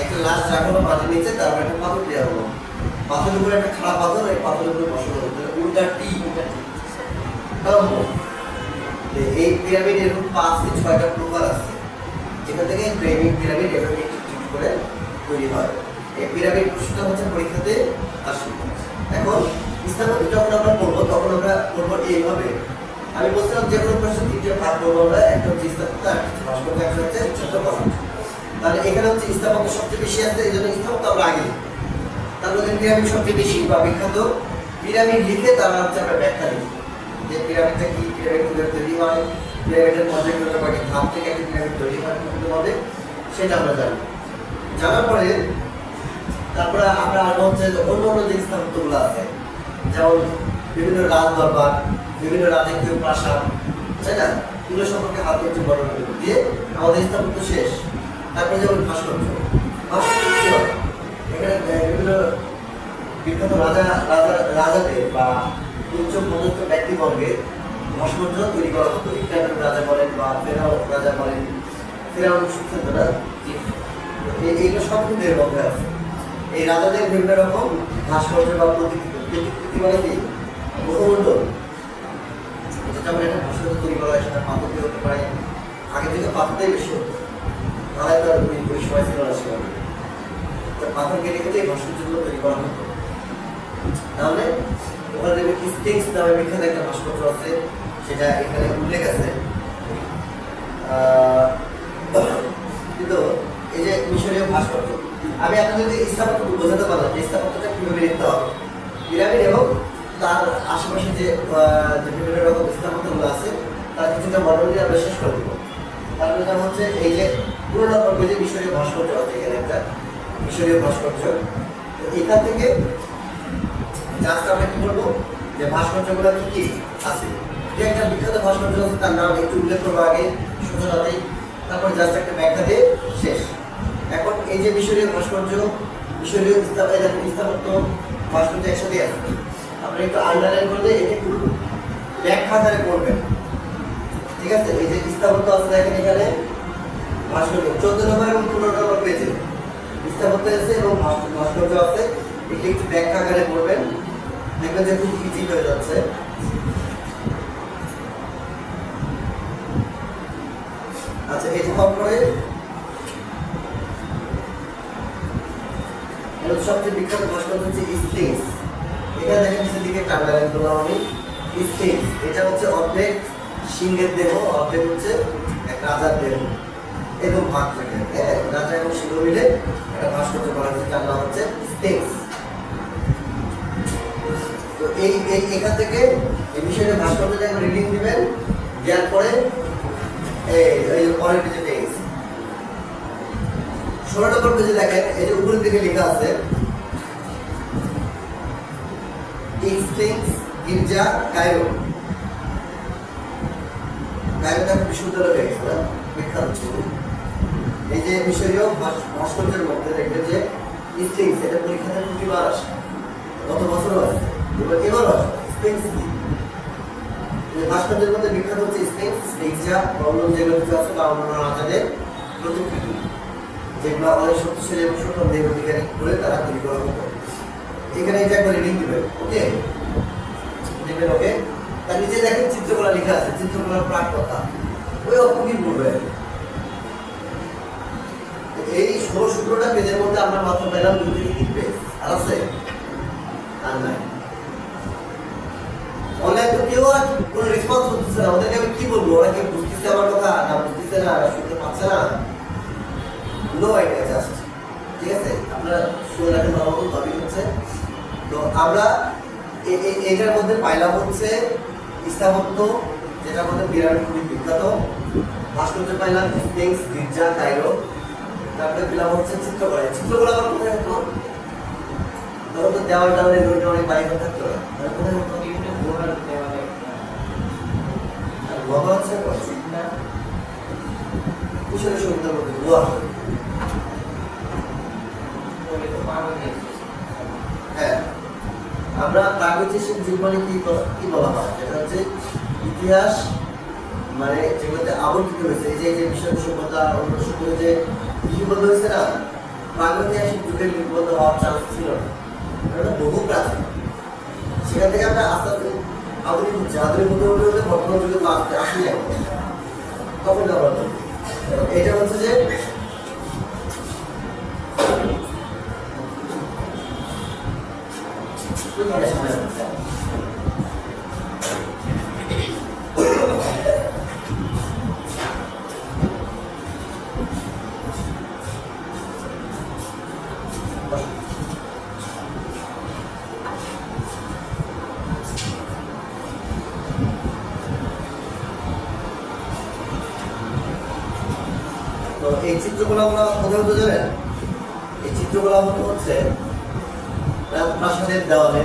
একটা লাশ রাখলো মাটির নিচে, তারপরে একটা পাথর দেওয়া হলো, পাথরের উপরে একটা খারাপ পাথর, এই পাথরের উপরে বসানো হলো, উল্টা টি। এই পিরামিড এরকম 5 থেকে 6টা প্রকার আছে, যেখান থেকে পিরামিড এভাবে ঠিক করে তৈরি হয়। এই পিরামিড প্রশ্নটা হচ্ছে পরীক্ষাতে আসে। এখন স্থাপত্য যখন আমরা পড়বো, তখন আমরা পড়বো এইভাবে। আমি বলছিলাম যে কোনো প্রশ্ন 3টে ভাগ করবো আমরা, একটা হচ্ছে স্থাপত্য, আর ভাস্কর্য, একটা হচ্ছে চিত্রকলা। তাহলে এখানে হচ্ছে স্থাপত্য সবচেয়ে বেশি আছে, এই জন্য স্থাপত্য আমরা আগে। তারপরে পিরামিড সবচেয়ে বেশি বা বিখ্যাত, পিরামিড লিখে তারা হচ্ছে আমরা ব্যাখ্যা লিখি যে পিরামিডটা কি, পিরামিড কিভাবে তৈরি হয়, পিরামিডের পর্যায়ক্রমে কয়েকটি ধাপ থেকে একটা পিরামিড তৈরি হয় হবে, সেটা আমরা জানি। জানার পরে তারপরে আমরা আরো হচ্ছে অন্য অন্য যে স্থাপত্যগুলো আছে, যেমন বিভিন্ন রাজ দরবার, বিভিন্ন রাজকীয় প্রাসাদ, তাই না, এগুলো সম্পর্কে হাত ধরতে বর্ণনা দিয়ে আমাদের স্থাপত্য শেষ। তারপরে যেমন ভাস্কর্য, কি হয়, এখানে বিভিন্ন বিখ্যাত রাজাদের বা উচ্চ পদস্থ ব্যক্তিবর্গের ভাস্কর্য তৈরি করা হতো। ইকরাম রাজা বলেন বা ফেরাউন রাজা বলেন, ফেরাউন সুস্থতা এইগুলো সব কিন্তু এর মধ্যে আছে। এই রাজাদের বিভিন্ন রকম ভাস্কর্য বা প্রতিকৃতি মানে কি মুখমণ্ডল, যেমন একটা ভাস্কর্য তৈরি করা হয় সেটা পাথর দিয়ে হতে পারে। আগে থেকে পাথরটাই বেশি হতো, তাহলে তো আর ওই সময় ছিল না সেভাবে, পাথর কেটে কেটে এই ভাস্কর্যগুলো তৈরি করা হতো। তাহলে ওখানে দেখবে স্টিংস নামে বিখ্যাত একটা ভাস্কর্য আছে, সেটা এখানে উল্লেখ আছে। কিন্তু এই যে মিশরীয় ভাস্কর্য, আমি আপনাদের স্থাপত্য বোঝাতে পারলাম যে স্থাপত্যটা কীভাবে লিখতে হবে। পিরামিড এবং তার আশেপাশে যে বিভিন্ন রকম স্থাপত্যগুলো আছে তার কিছুটা মডেল দিয়ে আমরা শেষ করে দেবো। তারপরে যেমন হচ্ছে এই যে পুরোনো পর্বে যে মিশরীয় ভাস্কর্য আছে, এখানে একটা মিশরীয় ভাস্কর্য, এখান থেকে জাস্ট আমরা কি বলবো যে ভাস্কর্যগুলো কি কি আছে। যে একটা বিখ্যাত ভাস্কর্য আছে তার নাম একটু উল্লেখ করবো আগে সূচনাতেই, তারপর জাস্ট একটা ব্যাখ্যা দিয়ে শেষ। এখন এই যে মিশরীয় ভাস্কর্য, মিশরীয় স্থাপত্য ভাস্কর্য একসাথে আছে, আপনি একটু আন্ডারলাইন করলে এটা একটু ব্যাখ্যা আকারে করবেন, ঠিক আছে। এই যে স্থাপত্য আছে দেখেন এখানে ভাস্কর্য 14 নম্বর এবং 15 নম্বর পেজে স্থাপত্য আছে এবং ভাস্কর্য আছে, এটা একটু ব্যাখ্যা আকারে করবেন, দেখবেন যে খুব ইজি হয়ে যাচ্ছে। আচ্ছা, এই হওয়ার পরে সবচেয়ে বিখ্যাত ভাস্কর্য হচ্ছে স্ফিংস। এখানে দেখেন সেদিকে টার্নালাইন করলাম আমি। স্ফিংস এটা হচ্ছে অর্ধেক সিংহের দেহ, অর্ধেক হচ্ছে এক রাজার দেহ, এরকম ভাগ থাকে। হ্যাঁ, রাজা এবং সিংহ মিলে একটা ভাস্কর্য করা হচ্ছে, যার নাম হচ্ছে স্ফিংস। তো এই এখান থেকে এই বিষয়টা ভাস্কর্যটা একবার রিডিং দিবেন, দেওয়ার পরে এই পরের পেজে পেয়ে গেছি। 16 নম্বর পেজে দেখেন এই যে উপরের দিকে লেখা আছে স্ফিংস গির্জা কায়রো। কায়রোতে একটা বিশ্ববিদ্যালয় হয়ে গেছে না, বিখ্যাত ছিল। এই যে মিশরীয় ভাস্কর্যের মধ্যে দেখবেন যে স্ফিংস, এটা পরীক্ষাতে প্রতিবার আসে, গত বছরও আসে, এবারও আসে। স্ফিংস কি ভাস্কর্যের মধ্যে বিখ্যাত হচ্ছে স্ফিংস, গির্জা বা অন্য যেগুলো কিছু আছে বা অন্যান্য রাজাদের প্রতিকৃতি, যেগুলো আমাদের শক্তিশালী এবং সক্ষম দেহ অধিকারী করে তারা তৈরি করা হতো। এখানে এটা একবার রিডিং দিবেন, ওকে দেবেন, ওকে। তার নিচে দেখেন চিত্রকলা লেখা আছে, চিত্রকলার প্রাক কথা, ওই অঙ্ক কি বলবেন। এই 16-17টা পেজের মধ্যে আমরা মাত্র পেলাম 2 থেকে 3 পেজ, আর আছে আর নাই। অনলাইন তো কেউ আর কোনো রেসপন্স করতেছে না, ওদেরকে আমি কি বলবো, ওরা কি বুঝতেছে আমার কথা না বুঝতেছে না, শুনতে পাচ্ছে না, নো আইডিয়া জাস্ট, ঠিক আছে। আপনারা শুনে রাখেন আমার মতো টপিক হচ্ছে। তো আমরা এটার মধ্যে পাইলাম হচ্ছে স্থাপত্য, যেটার মধ্যে পিরামিড খুবই বিখ্যাত, ভাস্কর্য পাইলাম স্ফিংস, গির্জা, কায়রো, তারপরে পেলাম হচ্ছে চিত্রকলা। চিত্রকলা আমার কোথায় হতো, তখন তো দেওয়াল টাওয়ালে রোডে অনেক বাইরে থাকতো না, কোথায় হতো বিভিন্ন ঘোড়ার দেওয়ালে বাবা আছে না কিশোরের সুবিধার মধ্যে গোয়া। হ্যাঁ, আমরা প্রাগৈতিহাসিক যুগ মানে কি বলা হয়, যেটা হচ্ছে ইতিহাস মানে যেগুলোতে আবর্তিত হয়েছে, এই যে বিশ্ব সভ্যতা অন্য সভ্যতা যে লিপিবদ্ধ হয়েছে না, প্রাগৈতিহাসিক যুগের লিপিবদ্ধ হওয়ার চান্স ছিল না, এটা বহু প্রাচীন। সেখান থেকে আমরা আস্তে আস্তে আধুনিক হচ্ছে, আধুনিক হতে হতে হতে বর্তমান যুগে তো আসি এখন, তখন আমরা এটা হচ্ছে যে তো এই চিত্রগুলো আমরা কোথায় হতে জানেন, এই চিত্রগুলো হচ্ছে রাজপ্রাসাদের দেওয়ালে,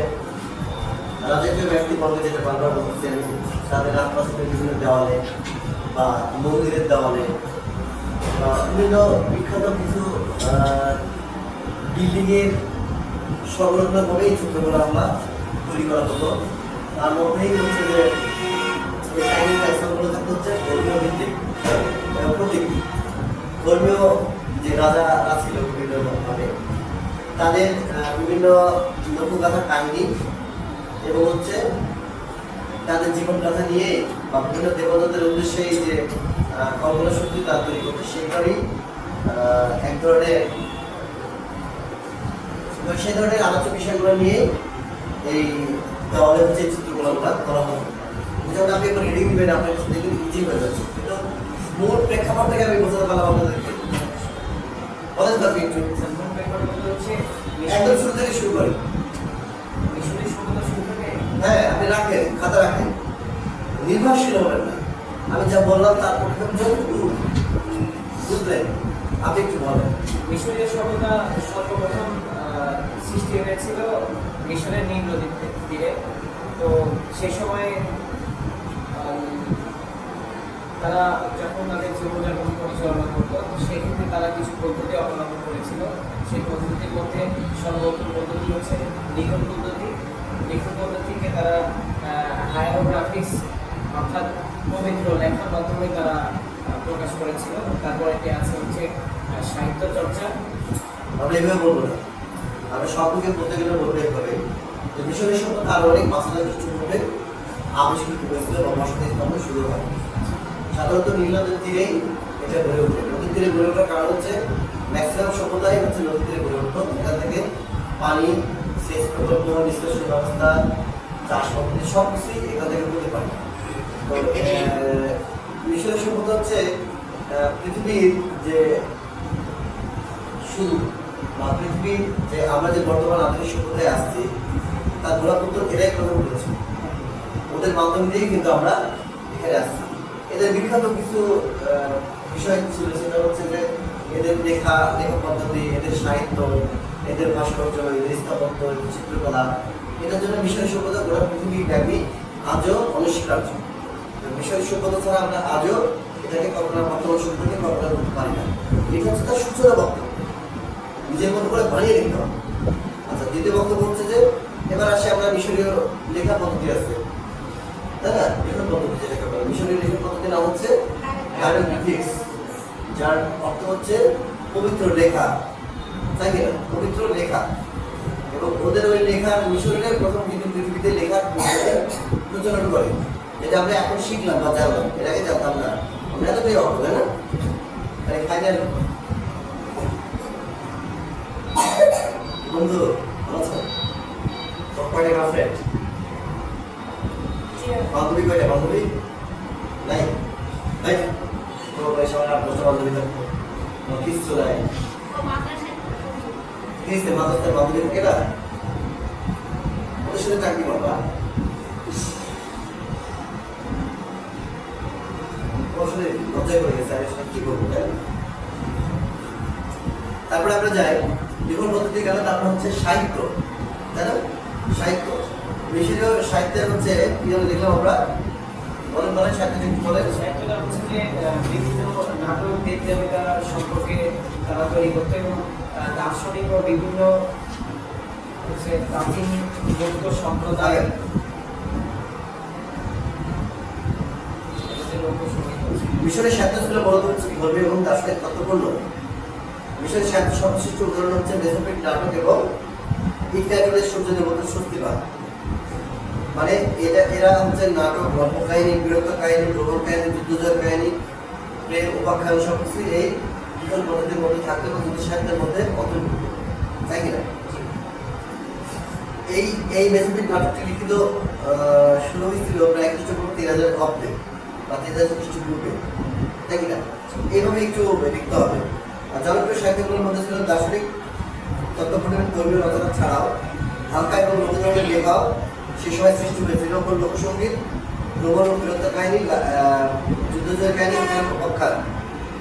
রাজকীয় ব্যক্তিবর্গ যেটা বারবার বলছেন তাদের রাজপ্রাসাদের বিভিন্ন দেওয়ালে বা মন্দিরের দেওয়ালে বা বিভিন্ন বিখ্যাত কিছু বিল্ডিংয়ের সংলগ্নভাবে এই চিত্রগুলো আমরা তৈরি করা হতো। তার মধ্যেই হচ্ছে যে এই চাইনিজ ম্যাক্সিমামগুলো থাকতে হচ্ছে ধর্মীয় ভিত্তিক প্রতীক। ধর্মীয় যে রাজারা ছিল বিভিন্নভাবে তাদের বিভিন্ন লোকগাথা কাহিনী এবং হচ্ছে তাদের জীবনগাথা নিয়ে বা বিভিন্ন দেবতাদের উদ্দেশ্যে এই যে কল্পনা শক্তি তারা তৈরি করতে সেটারই এক ধরনের সেই ধরনের আলোচ্য বিষয়গুলো নিয়ে এই দেওয়ালে হচ্ছে চিত্রগুলো করা হবে। যেমন আপনি একবার রিডিং দিবেন আপনার কাছে দেখুন ইজি হয়ে যাচ্ছে, কিন্তু মূল প্রেক্ষাপট থেকে আমি বোঝাতে পারলাম আপনাদেরকে। বলেন তো আপনি একটু একদম শুরু থেকে শুরু করি। হ্যাঁ, আপনি রাখেন, খাতা রাখেন, নির্ভরশীল হবেন না। আমি যা বললাম তার যতটুকু বুঝলেন আপনি একটু বলেন। মিশরীয় সভ্যতা সর্বপ্রথম সৃষ্টি হয়েছিল মিশরের নীল নদীর তীরে। তো সেই সময় তারা যখন তাদের জীবনযাপন পরিচালনা করতো সেক্ষেত্রে তারা কিছু পদ্ধতি অবলম্বন করেছিল। সেই পদ্ধতির মধ্যে সর্বোত্তম পদ্ধতি হচ্ছে লিখন পদ্ধতি। লিখন পদ্ধতিকে তারা হায়ারোগ্রাফিক্স অর্থাৎ পবিত্র লেখার মাধ্যমে তারা প্রকাশ করেছিল। তারপর এটি আছে হচ্ছে সাহিত্য চর্চা। আমরা এভাবে বলবো না, আমরা সবকে বলতে গেলে বলবো এভাবে যে মিশরের সভ্যতা আরো অনেক মাসালা কিছু হবে আবিষ্কৃত হয়েছিল বা মশলা স্তম্ভ শুরু হয়। সাধারণত নীল নদীর তীরেই এটা গড়ে ওঠে। নদীর তীরে গড়ে ওঠার কারণ হচ্ছে ম্যাক্সিমাম সভ্যতাই হচ্ছে নদীর তীরে গড়ে উঠত। এখান থেকে পানি, সেচ প্রকল্প, নিষ্কাশন ব্যবস্থা, চাষ পদ্ধতি সব কিছুই এখান থেকে হতে পারে। তো মিশরের সভ্যতা হচ্ছে পৃথিবীর যে শুরু বা পৃথিবীর যে আমরা যে বর্তমান আধুনিক সভ্যতায় আসছি তার গোড়াপত্তন এটাই প্রথম করেছে। ওদের মাধ্যম দিয়েই কিন্তু আমরা এখানে আসছি। এদের বিখ্যাত কিছু বিষয় ছিল, সেটা হচ্ছে যে এদের লেখা পদ্ধতি, এদের সাহিত্য, এদের ভাস্কর্য, এদের স্থাপত্য, এদের চিত্রকলা, এটার জন্য মিশরের সভ্যতা গোটা পৃথিবী ব্যাপী আজও অনস্বীকার্য। মিশরের সভ্যতা ছাড়া আমরা আজও এটাকে কল্পনা বর্তমান সভ্যতাকে কল্পনা করতে পারি না। এটা হচ্ছে তার সূচনা বক্তব্য, নিজের মতো করে বানিয়ে নিতে হবে। আচ্ছা, দ্বিতীয় বক্তব্য হচ্ছে যে এবার আসে আমরা মিশরীয় লেখা পদ্ধতি আছে, তাই না? লেখন পদ্ধতি যেটাকে বলে মিশরীয় লেখন পদ্ধতির নাম হচ্ছে হায়ারোগ্লিফিক্স, যার অর্থ হচ্ছে পবিত্র লেখা, তাই কিনা? পবিত্র লেখা। এবং ওদের ওই লেখার মিশরীয় প্রথম কিন্তু পৃথিবীতে লেখার প্রচলন করে, যেটা আমরা এখন শিখলাম বা জানলাম, এর আগে জানতাম না। আমরা এত পেয়ে অর্থ, তাই না? তাই ফাইনাল বন্ধু ভালো আছো? কয়টা গার্লফ্রেন্ড? বান্ধবী কয়টা? বান্ধবী নাই? নাই তো সবার 8-10টা বান্ধবী থাকতো, কিচ্ছু নাই। মাদ্রাসার বান্ধবী থাকে না, ওদের সাথে চাকরি করবা। আসলে লজ্জায় পড়ে গেছে, আমি আসলে কি করবো, তাই না? তারপরে আমরা যাই লিখন পদ্ধতি গেল, তারপর হচ্ছে সাহিত্য, তাই না? সাহিত্য মিশরীয় সাহিত্যের হচ্ছে কি যেন দেখলাম আমরা, বলেন সাহিত্য কি বলেন? সাহিত্যটা হচ্ছে যে বিভিন্ন নাটক দেবদেবতা সম্পর্কে তারা তৈরি করতো এবং দার্শনিক ও বিভিন্ন হচ্ছে প্রাচীন বৌদ্ধ সম্প্রদায়ের মিশরের সাহিত্য ছিল মূলত হচ্ছে ধর্মীয় এবং দার্শনিক তত্ত্বপূর্ণ। মিশরের সাহিত্য সর্বশ্রেষ্ঠ উদাহরণ হচ্ছে মেসোপটেমিক নাটক এবং ইফতারের সূর্য দেবতার স্বস্তিবাদ। মানে এরা হচ্ছে নাটক, গল্প কাহিনী, বীরত্ব কাহিনী, ভ্রমণ কাহিনী, যুদ্ধজয় কাহিনী, প্রেম, উপাখ্যান সবকিছু এই লিখন পদ্ধতির মধ্যে থাকতে এবং হিন্দু সাহিত্যের মধ্যে অন্তর্ভুক্ত, তাই কিনা? এই মেসোপটেমিক নাটকটি লিখিত শুরু হয়েছিল প্রায় খ্রিস্টপূর্ব 3000 অব্দে বা 3000 খ্রিস্টপূর্বে, তাই কিনা? এইভাবে একটু লিখতে হবে। আর জনপ্রিয় সাহিত্যগুলোর মধ্যে ছিল দার্শনিক তত্ত্বপূর্ণ ধর্মীয় রচনা ছাড়াও হালকা এবং লোকধর্মের লেখাও সে সময় সৃষ্টি হয়েছিল। লোকসঙ্গীত, ভ্রমণ ও বীরত্ব কাহিনী, যুদ্ধজয় কাহিনী, উপাখ্যান।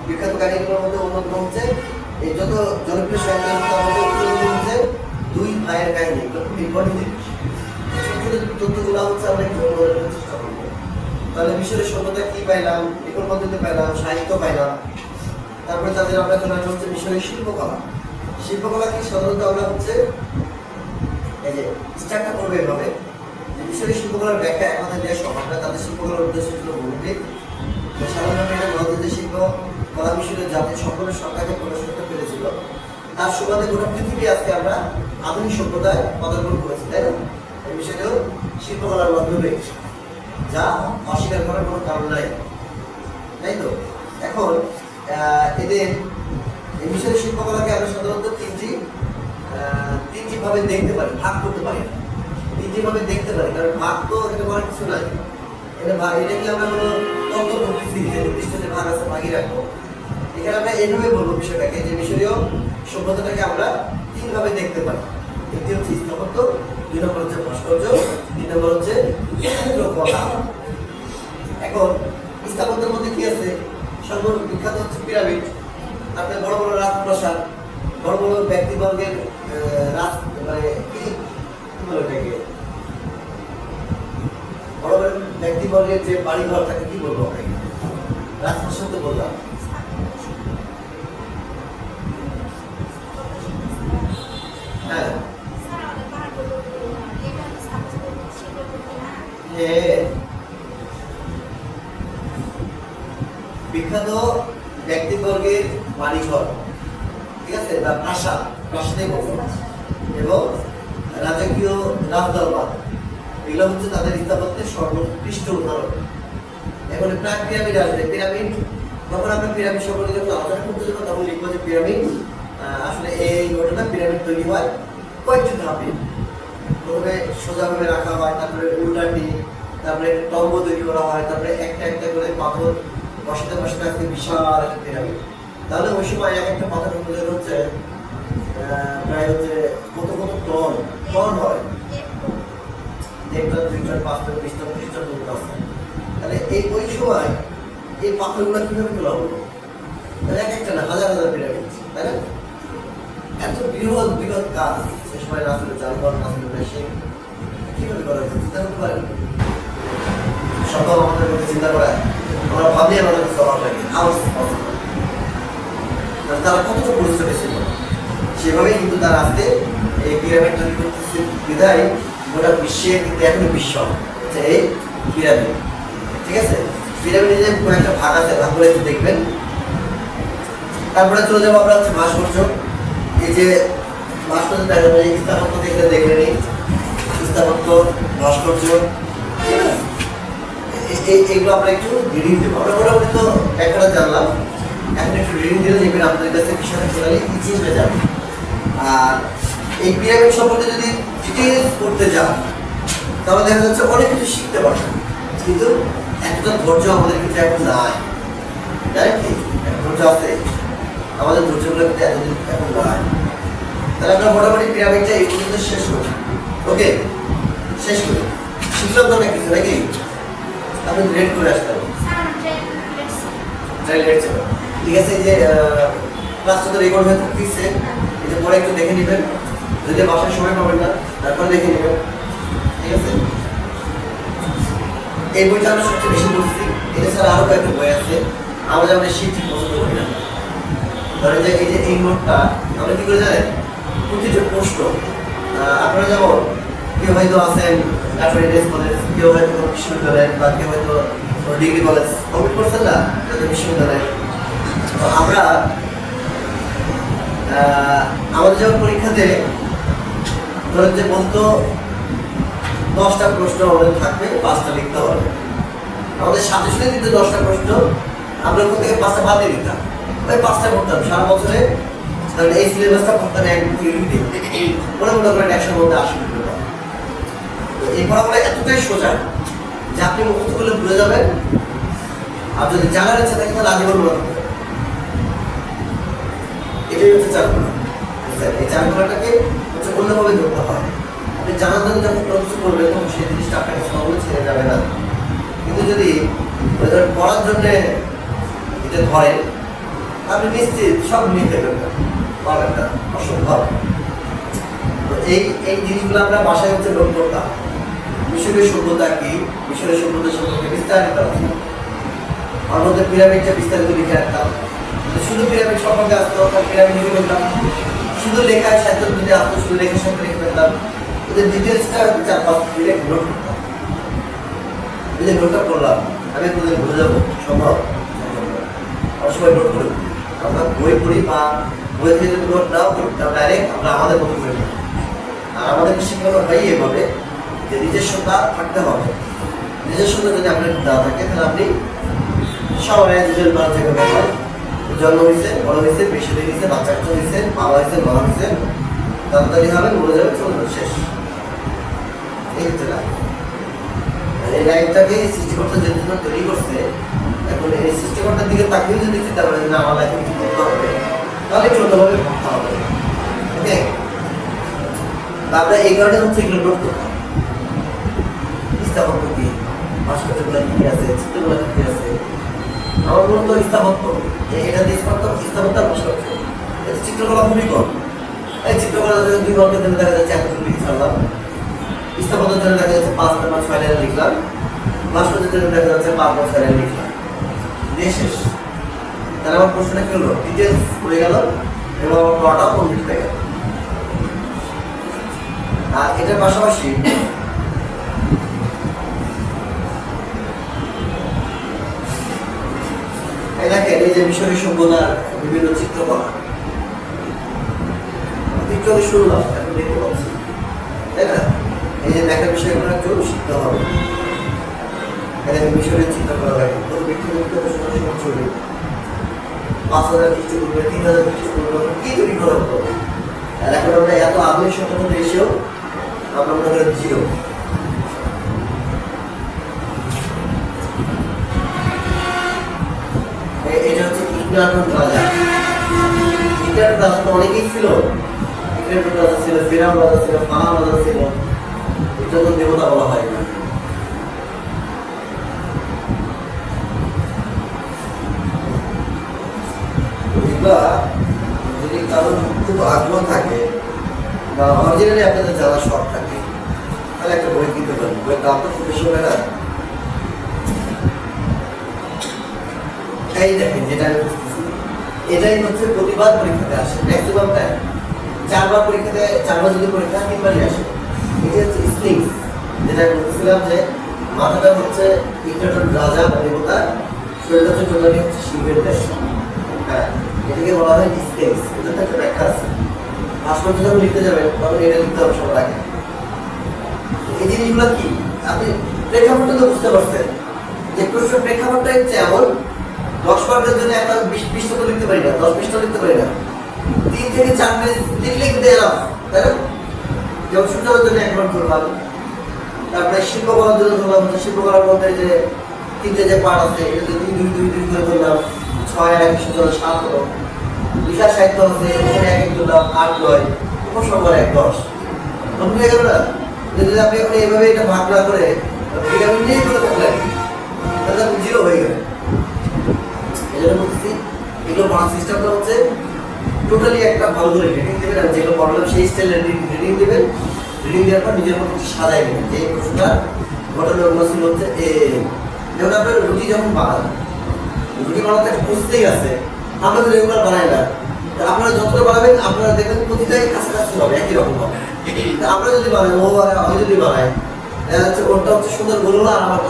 বিখ্যাত কাহিনীগুলোর মধ্যে অন্যতম হচ্ছে এই যত জনপ্রিয় সাহিত্য তার মধ্যে হচ্ছে দুই ভাইয়ের কাহিনী। এগুলো খুব ইম্পর্টেন্ট জিনিস। ছোট তথ্যগুলো হচ্ছে আমরা একটু মনে করার চেষ্টা করবো। তাহলে মিশরের সভ্যতা কি পাইলাম, লিখন পদ্ধতি পাইলাম, সাহিত্য পাইলাম। তারপরে তাদের আমরা চলে আসবো হচ্ছে মিশরের শিল্পকলা। শিল্পকলা কি সাধারণত আমরা হচ্ছে এই যে স্টার্টটা করবে এভাবে, মিশরের শিল্পকলার ব্যাখ্যা আমাদের দেশ সমাজটা তাদের শিল্পকলার উদ্দেশ্য ছিল মৌলিক। সাধারণত এটা নদীতে শিল্প কলা মিশরের জাতির সকলের সরকারকে প্রকাশ করতে পেরেছিল। তার সুবাদে গোটা পৃথিবী আজকে আমরা আধুনিক সভ্যতায় পদার্পণ করেছি, তাই না? এই বিষয়টাও শিল্পকলার মাধ্যমে, যা অস্বীকার করার কোনো কারণ নাই, তাই তো? এখন এদের এই মিশরের শিল্পকলাকে আমরা সাধারণত তিনটি ভাবে দেখতে পারি, ভাগ করতে পারি না। তিনটি ভাবে দেখতে পারি, কারণ ভাগ তো এটা করার কিছু নাই। এটাকে আমরা কোনো তত্ত্ব করতেছি যে নির্দিষ্ট যে ভাগ আছে ভাগই রাখবো। এখানে আমরা এইভাবে বলবো বিষয়টাকে যে মিশরীয় সভ্যতাটাকে আমরা তিনভাবে দেখতে পারি। একটি হচ্ছে স্থাপত্য, দুই নম্বর হচ্ছে ভাস্কর্য, তিন নম্বর হচ্ছে চিত্রকলা। এখন স্থাপত্যের মধ্যে কি আছে? সর্ববিখ্যাত হচ্ছে পিরামিড, তারপরে বড় বড় রাজপ্রাসাদ, বড় বড় ব্যক্তিবর্গের মানে কি বলে এটাকে, বড় বড় ব্যক্তিবর্গের যে বাড়িঘর থাকে, কি বলবো আমরা, রাজপ্রাসাদ তো বললাম। হ্যাঁ, বিখ্যাত ব্যক্তিবর্গের বাড়িঘর, ঠিক আছে, বা প্রাসাদ, প্রাসাদে এবং রাজকীয় রাজদরবার, এগুলো হচ্ছে তাদের স্থাপত্যের সর্বোৎকৃষ্ট উদাহরণ। এখন প্রাক পিরামিড আসবে। পিরামিড, যখন আমরা পিরামিড সম্পর্কে যখন আলোচনা করতে যাবো তখন লিখবো যে পিরামিড আসলে এই ঘটনা, পিরামিড তৈরি হয় কয়েকটি ধাপে। প্রথমে সোজাভাবে রাখা হয়, তারপরে উল্টাটি, তারপরে টম্ব তৈরি করা হয়, তারপরে একটা একটা করে পাথর বসাতে বসাতে আসতে বিশাল একটা পিরামিড। তাহলে ওই সময় এক একটা পাথর ওজন হচ্ছে প্রায় হচ্ছে কত কত টন টন হয়, 1 ton 2 ton 5 ton 20 ton 30 ton পর্যন্ত আছে। তাহলে ওই সময় এই পাথরগুলো কিভাবে তোলা হলো? এক একটা না, হাজার হাজার পিরামিড, তাই না? এত বৃহৎ বৃহৎ কাজ সে সময় রাসূল জানবার রাসূল মেশিন কিভাবে করা হয়েছে চিন্তা করতে পারেন? সম্ভব আমাদের মধ্যে চিন্তা করা, আমরা ভাবি আমাদের সবার লাগে তারা কতটা পরিশ্রমী ছিল, সেভাবেই কিন্তু তারা আজকে এই পিরামিড তৈরি করতেছে। বিধায় গোটা বিশ্বে কিন্তু এখনো বিশ্ব হচ্ছে এই পিরামিড, ঠিক আছে? পিরামিডে যে কয়েকটা ভাগ আছে, ভাগগুলো একটু দেখবেন। তারপরে চলে যাবো আমরা হচ্ছে ভাস্কর্য। এই যে ভাস্কর্য দেখা যাবে, স্থাপত্য দেখলে দেখে নিই, স্থাপত্য, ভাস্কর্য, এইগুলো আমরা একটু রিডিং দেবো। আমরা মোটামুটি তো একটা জানলাম, এখন একটু রিডিং দিলে দেখবেন আপনাদের কাছে বিষয়টা টোটালি ইজি হয়ে যাবে। আর এই পিরামিড সম্পর্কে যদি ডিটেলস করতে যান তাহলে দেখা যাচ্ছে অনেক কিছু শিখতে পারবেন, কিন্তু এতটা ধৈর্য আমাদের কিন্তু এখন নাই, তাই কি? ধৈর্য আছে, আমাদের ধৈর্যগুলো কিন্তু এতদিন এখন নাই। তাহলে আমরা মোটামুটি পিরামিডটা এই পর্যন্ত শেষ করি। ওকে, শেষ করি। শিখলাম তো অনেক কিছু, নাকি? আপনি রেড করে আসতে হবে, ঠিক আছে? এই যে ক্লাসটা তো রেকর্ড হয়ে থাকতেছে, এটা পরে একটু দেখে নেবেন, যদি বাসায় সময় পাবেন না তারপরে দেখে নেবেন, ঠিক আছে? এই বইটা আমরা সবচেয়ে বেশি পড়ছি। এটা ছাড়া আরো কয়েকটা বই আছে, আমরা যেমন শীত পছন্দ করি না। ধরেন যে এই যে এই নোটটা আমরা কি করে জানেন, প্রতিটা প্রশ্ন আপনারা যেমন কেউ হয়তো আছেন অ্যাফিলিয়েটেড কলেজ, কেউ হয়তো বিশ্ববিদ্যালয়, বা কেউ হয়তো ডিগ্রি কলেজ কমপ্লিট করছেন না বিশ্ববিদ্যালয়ে। তো আমরা আমাদের যেমন পরীক্ষাতে ধরেন যে বলতো 10টা প্রশ্ন আমাদের থাকবে, 5টা লিখতে হবে। আমাদের সাথে সাথে দিতে 10টা প্রশ্ন, আমরা ওখান থেকে 5টা বাদ দিয়ে দিতাম, ওই 5টা করতাম সারা বছরে। তাহলে এই সিলেবাসটা করতাম মনে মনে করেন 100-র মধ্যে 80 লিখতে পারতাম। এই পড়াগুলো এতটাই সোজা যে আপনি মুখস্থ করলে ভুলে যাবেন, আর যদি জানার ইচ্ছা থাকে তাহলে আজীবন মনে রাখতে হবে। এটাই হচ্ছে চারগুলো। এই চারগুলোটাকে হচ্ছে অন্যভাবে ধরতে হয়। আপনি জানার জন্য যখন কোনো কিছু করবেন তখন সেই জিনিসটা আপনাকে সহজে ছেড়ে যাবে না। কিন্তু যদি পড়ার জন্য এটা ধরেন, আপনি নিশ্চিত সব লিখে দেবেন, পারবেন না, অসম্ভব। তো এই জিনিসগুলো আমরা বাসায় হচ্ছে নোট করতাম। মিশরের সভ্যতা কি, মিশরের সভ্যতা সম্পর্কে বিস্তারিত আছে, আর মধ্যে পিরামিডটা বিস্তারিত লিখে রাখতাম। শুধু পিরামিড সম্পর্কে আসতো, পিরামিড লিখে ফেলতাম। শুধু লেখায় সাহিত্য যদি আসতো, শুধু লেখা সাহিত্য লিখে ফেলতাম। ওদের ডিটেলসটা 4-5 মিনিট নোট করতাম। এই যে নোটটা করলাম আমি কোনদিন ভুলে যাবো সম্ভব অনেক সময় নোট করি আমরা বই পড়ি বা বই থেকে যদি নোট নাও করি তাহলে ডাইরেক্ট আমরা আমাদের মতো করে নিই আর আমাদেরকে শেখানো হয় এভাবে যে নিজস্বতা থাকতে হবে নিজস্বতা যদি আপনার না থাকে তাহলে আপনি সবাই দুজন মানুষ যেভাবে হয় জন্ম হয়েছে বড় হয়েছে বেশি দিন হয়েছে বাচ্চা কাচ্চা হয়েছে বাবা হয়েছে মা হয়েছে তাড়াতাড়ি হবে মরে যাবে চলে যাবে শেষ এই হচ্ছে না এই লাইফটাকে সৃষ্টিকর্তা যে জন্য তৈরি করছে এখন এই সৃষ্টিকর্তার দিকে তাকিয়ে যদি চিন্তা করেন না আমার লাইফে কিছু করতে হবে তাহলে একটু অন্যভাবে ভাবতে হবে ওকে আমরা এই কারণে হচ্ছে এগুলো নোট করতে হবে স্থাপত্য কি ভাস্কর্যগুলো কি আছে চিত্রগুলো কি আছে আমার মূলত স্থাপত্য এটা দিয়ে স্থাপত্য আর ভাস্কর্য এটা চিত্রকলা খুবই কম এই চিত্রকলা দুই ঘন্টার জন্য দেখা যাচ্ছে এতটুকু লিখে ছাড়লাম স্থাপত্যের জন্য দেখা যাচ্ছে 5 বা 6 লাইন লিখলাম ভাস্কর্যের জন্য দেখা যাচ্ছে 5 বা 6 লাইন লিখলাম দিয়ে শেষ তাহলে আমার প্রশ্নটা কি হলো ডিটেলস হয়ে গেল এবং আমার পড়াটা কমপ্লিট হয়ে গেল আর এটার পাশাপাশি দেখেন এই যে মিশরের সভ্যতার বিভিন্ন চিত্রকলা চিত্রকে শুনলাম এখন দেখতে পাচ্ছি তাই না এই যে দেখার বিষয়গুলো একটু শিখতে হবে এখানে মিশরের চিত্রকলা দেখেন কোনো ব্যক্তিগত ছবি 5,000 খ্রিস্টপূর্ব 3,000 খ্রিস্টপূর্ব কি তৈরি করা হতো আর এখন আমরা এত আধুনিক সভ্যতা এসেও আমরা মনে করি জিরো এটা হচ্ছে ইকরাটুন রাজা ইকরাটুন রাজা তো অনেকেই ছিল ইকরাটুন রাজা ছিল ফিরাউন রাজা ছিল ফারাও রাজা ছিল এটা তো দেবতা বলা হয় না এগুলা যদি কারোর খুব আগ্রহ থাকে বা অরিজিনালি আপনাদের জানা শখ থাকে তাহলে একটা বই কিনতে পারেন বইয়ের দাম তো খুব বেশি হবে না এই দেখেন যেটা আমি বুঝতেছি এটাই হচ্ছে প্রতিবার পরীক্ষাতে আসে ম্যাক্সিমাম টাইম 4 বার পরীক্ষাতে 4 বার যদি পরীক্ষা 3 বারই আসে এটা হচ্ছে স্প্রিংস যেটা আমি বলছিলাম যে মাথাটা হচ্ছে ইকরাটুন রাজা বা দেবতা শরীরটা হচ্ছে টোটালি হচ্ছে শিবের দেশ হ্যাঁ এটাকে বলা হয় স্প্রিংস এটা তো একটা ব্যাখ্যা আছে ভাস্কর্য যখন লিখতে যাবেন তখন এটা লিখতে হবে সবার আগে এই জিনিসগুলো কি আপনি প্রেক্ষাপটটা তো বুঝতে পারছেন যে প্রশ্ন প্রেক্ষাপটটা হচ্ছে এমন 10 মার্কের জন্য একটা 20 পৃষ্ঠা তো লিখতে পারি না 10 পৃষ্ঠা লিখতে পারি না 3 থেকে 4 পেজ লিখলে কিন্তু এলাম তাই না যেমন সূচনার জন্য একবার ধরলাম তারপরে শিল্পকলার জন্য ধরলাম শিল্পকলার মধ্যে যে তিনটে যে পার্ট আছে এটা 2 করে ধরলাম 6 আর 1 সূচনা 7 হলো লিখা সাহিত্য আছে এখানে 1 ধরলাম 8 9 উপসংহার 1 10 বুঝে গেল না যদি আপনি এখন এইভাবে এটা ভাগ না করে পিরামিড নিয়ে করে থাকলেন তাহলে আপনি জিরো হয়ে গেলেন এজন্য বলছি এগুলো পড়ার সিস্টেমটা হচ্ছে টোটালি একটা ভালো করে রিডিং দেবেন আর যেগুলো পড়লাম সেই স্টাইলে রিডিং দেবেন রিডিং দেওয়ার পর নিজের মতো সাজাই নেবেন যে প্রশ্নটা ঘটনাগুলো ছিল হচ্ছে যেমন আপনার রুটি যখন বানান রুটি বানাতে একটা প্রস্তুতি আছে আমরা তো রেগুলার বানাই না আপনারা যতটা বানাবেন আপনারা দেখবেন প্রতিটাই কাছাকাছি হবে একই রকম হবে আমরা যদি বানাই ও বানাই আমি যদি বানাই দেখা যাচ্ছে ওটা হচ্ছে সুন্দর বললো না আর আমার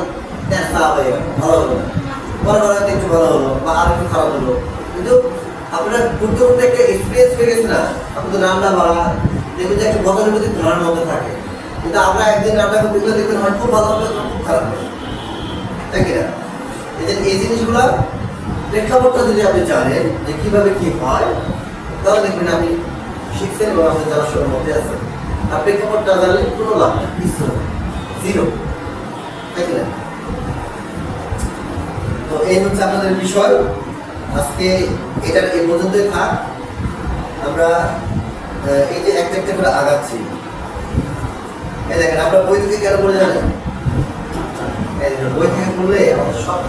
দেখা হয়ে গেল ভালো হলো না পরে বানাতে একটু ভালো হলো বা আর একটু খারাপ হলো কিন্তু আপনার করতে করতে একটা এক্সপিরিয়েন্স হয়ে গেছে না আপনি তো রান্না বাড়া দেখবেন যে একটা গতানুগতিক ধারণার মধ্যে থাকে কিন্তু আমরা একদিন রান্না করতে গেলে দেখবেন হয় খুব ভালো হবে খুব খারাপ হবে তাই কিনা এই জিনিসগুলো প্রেক্ষাপটটা যদি আপনি জানেন যে কীভাবে কী হয় তাহলে দেখবেন আপনি শিখছেন এবং আপনার জানাশোনার মধ্যে আছে আর প্রেক্ষাপটটা জানলে কোনো লাভ নেই কিছু জিরো তাই কিনা তো এই হচ্ছে আপনাদের বিষয় আজকে এটার এই পর্যন্তই থাক আমরা এই যে একটা একটা করে আগাচ্ছি এই দেখেন আমরা বই থেকে কেন বলে জানেন বই থেকে বললে আমাদের সব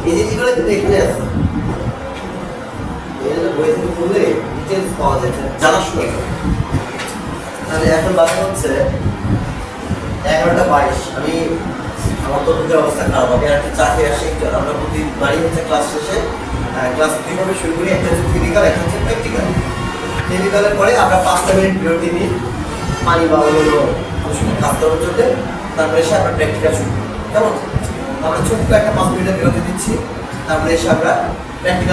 এই জিনিসগুলো কিন্তু এখানে আছে বই থেকে পড়লে ডিটেলস পাওয়া যায় জানাশোনা তাহলে এখন বাকি হচ্ছে 11:22 আমি আমার তো দুটোর অবস্থা খারাপ আমি একটা চাকরি আসি আমরা প্রতি বাড়ি হচ্ছে ক্লাস শেষে ক্লাস 3 ভাবে শুরু করি একটা হচ্ছে ফিজিক্যাল একটা হচ্ছে প্র্যাকটিক্যাল ফিজিক্যালের পরে আমরা 5 মিনিট বিরতি নিই পানি বা অন্য কাজ করার জন্য তারপরে এসে আমরা প্র্যাকটিক্যাল শুরু করি কেমন? আমরা ছোট্ট একটা 5 মিনিটের বিরতি দিচ্ছি, তারপরে এসে আমরা প্র্যাকটিক্যাল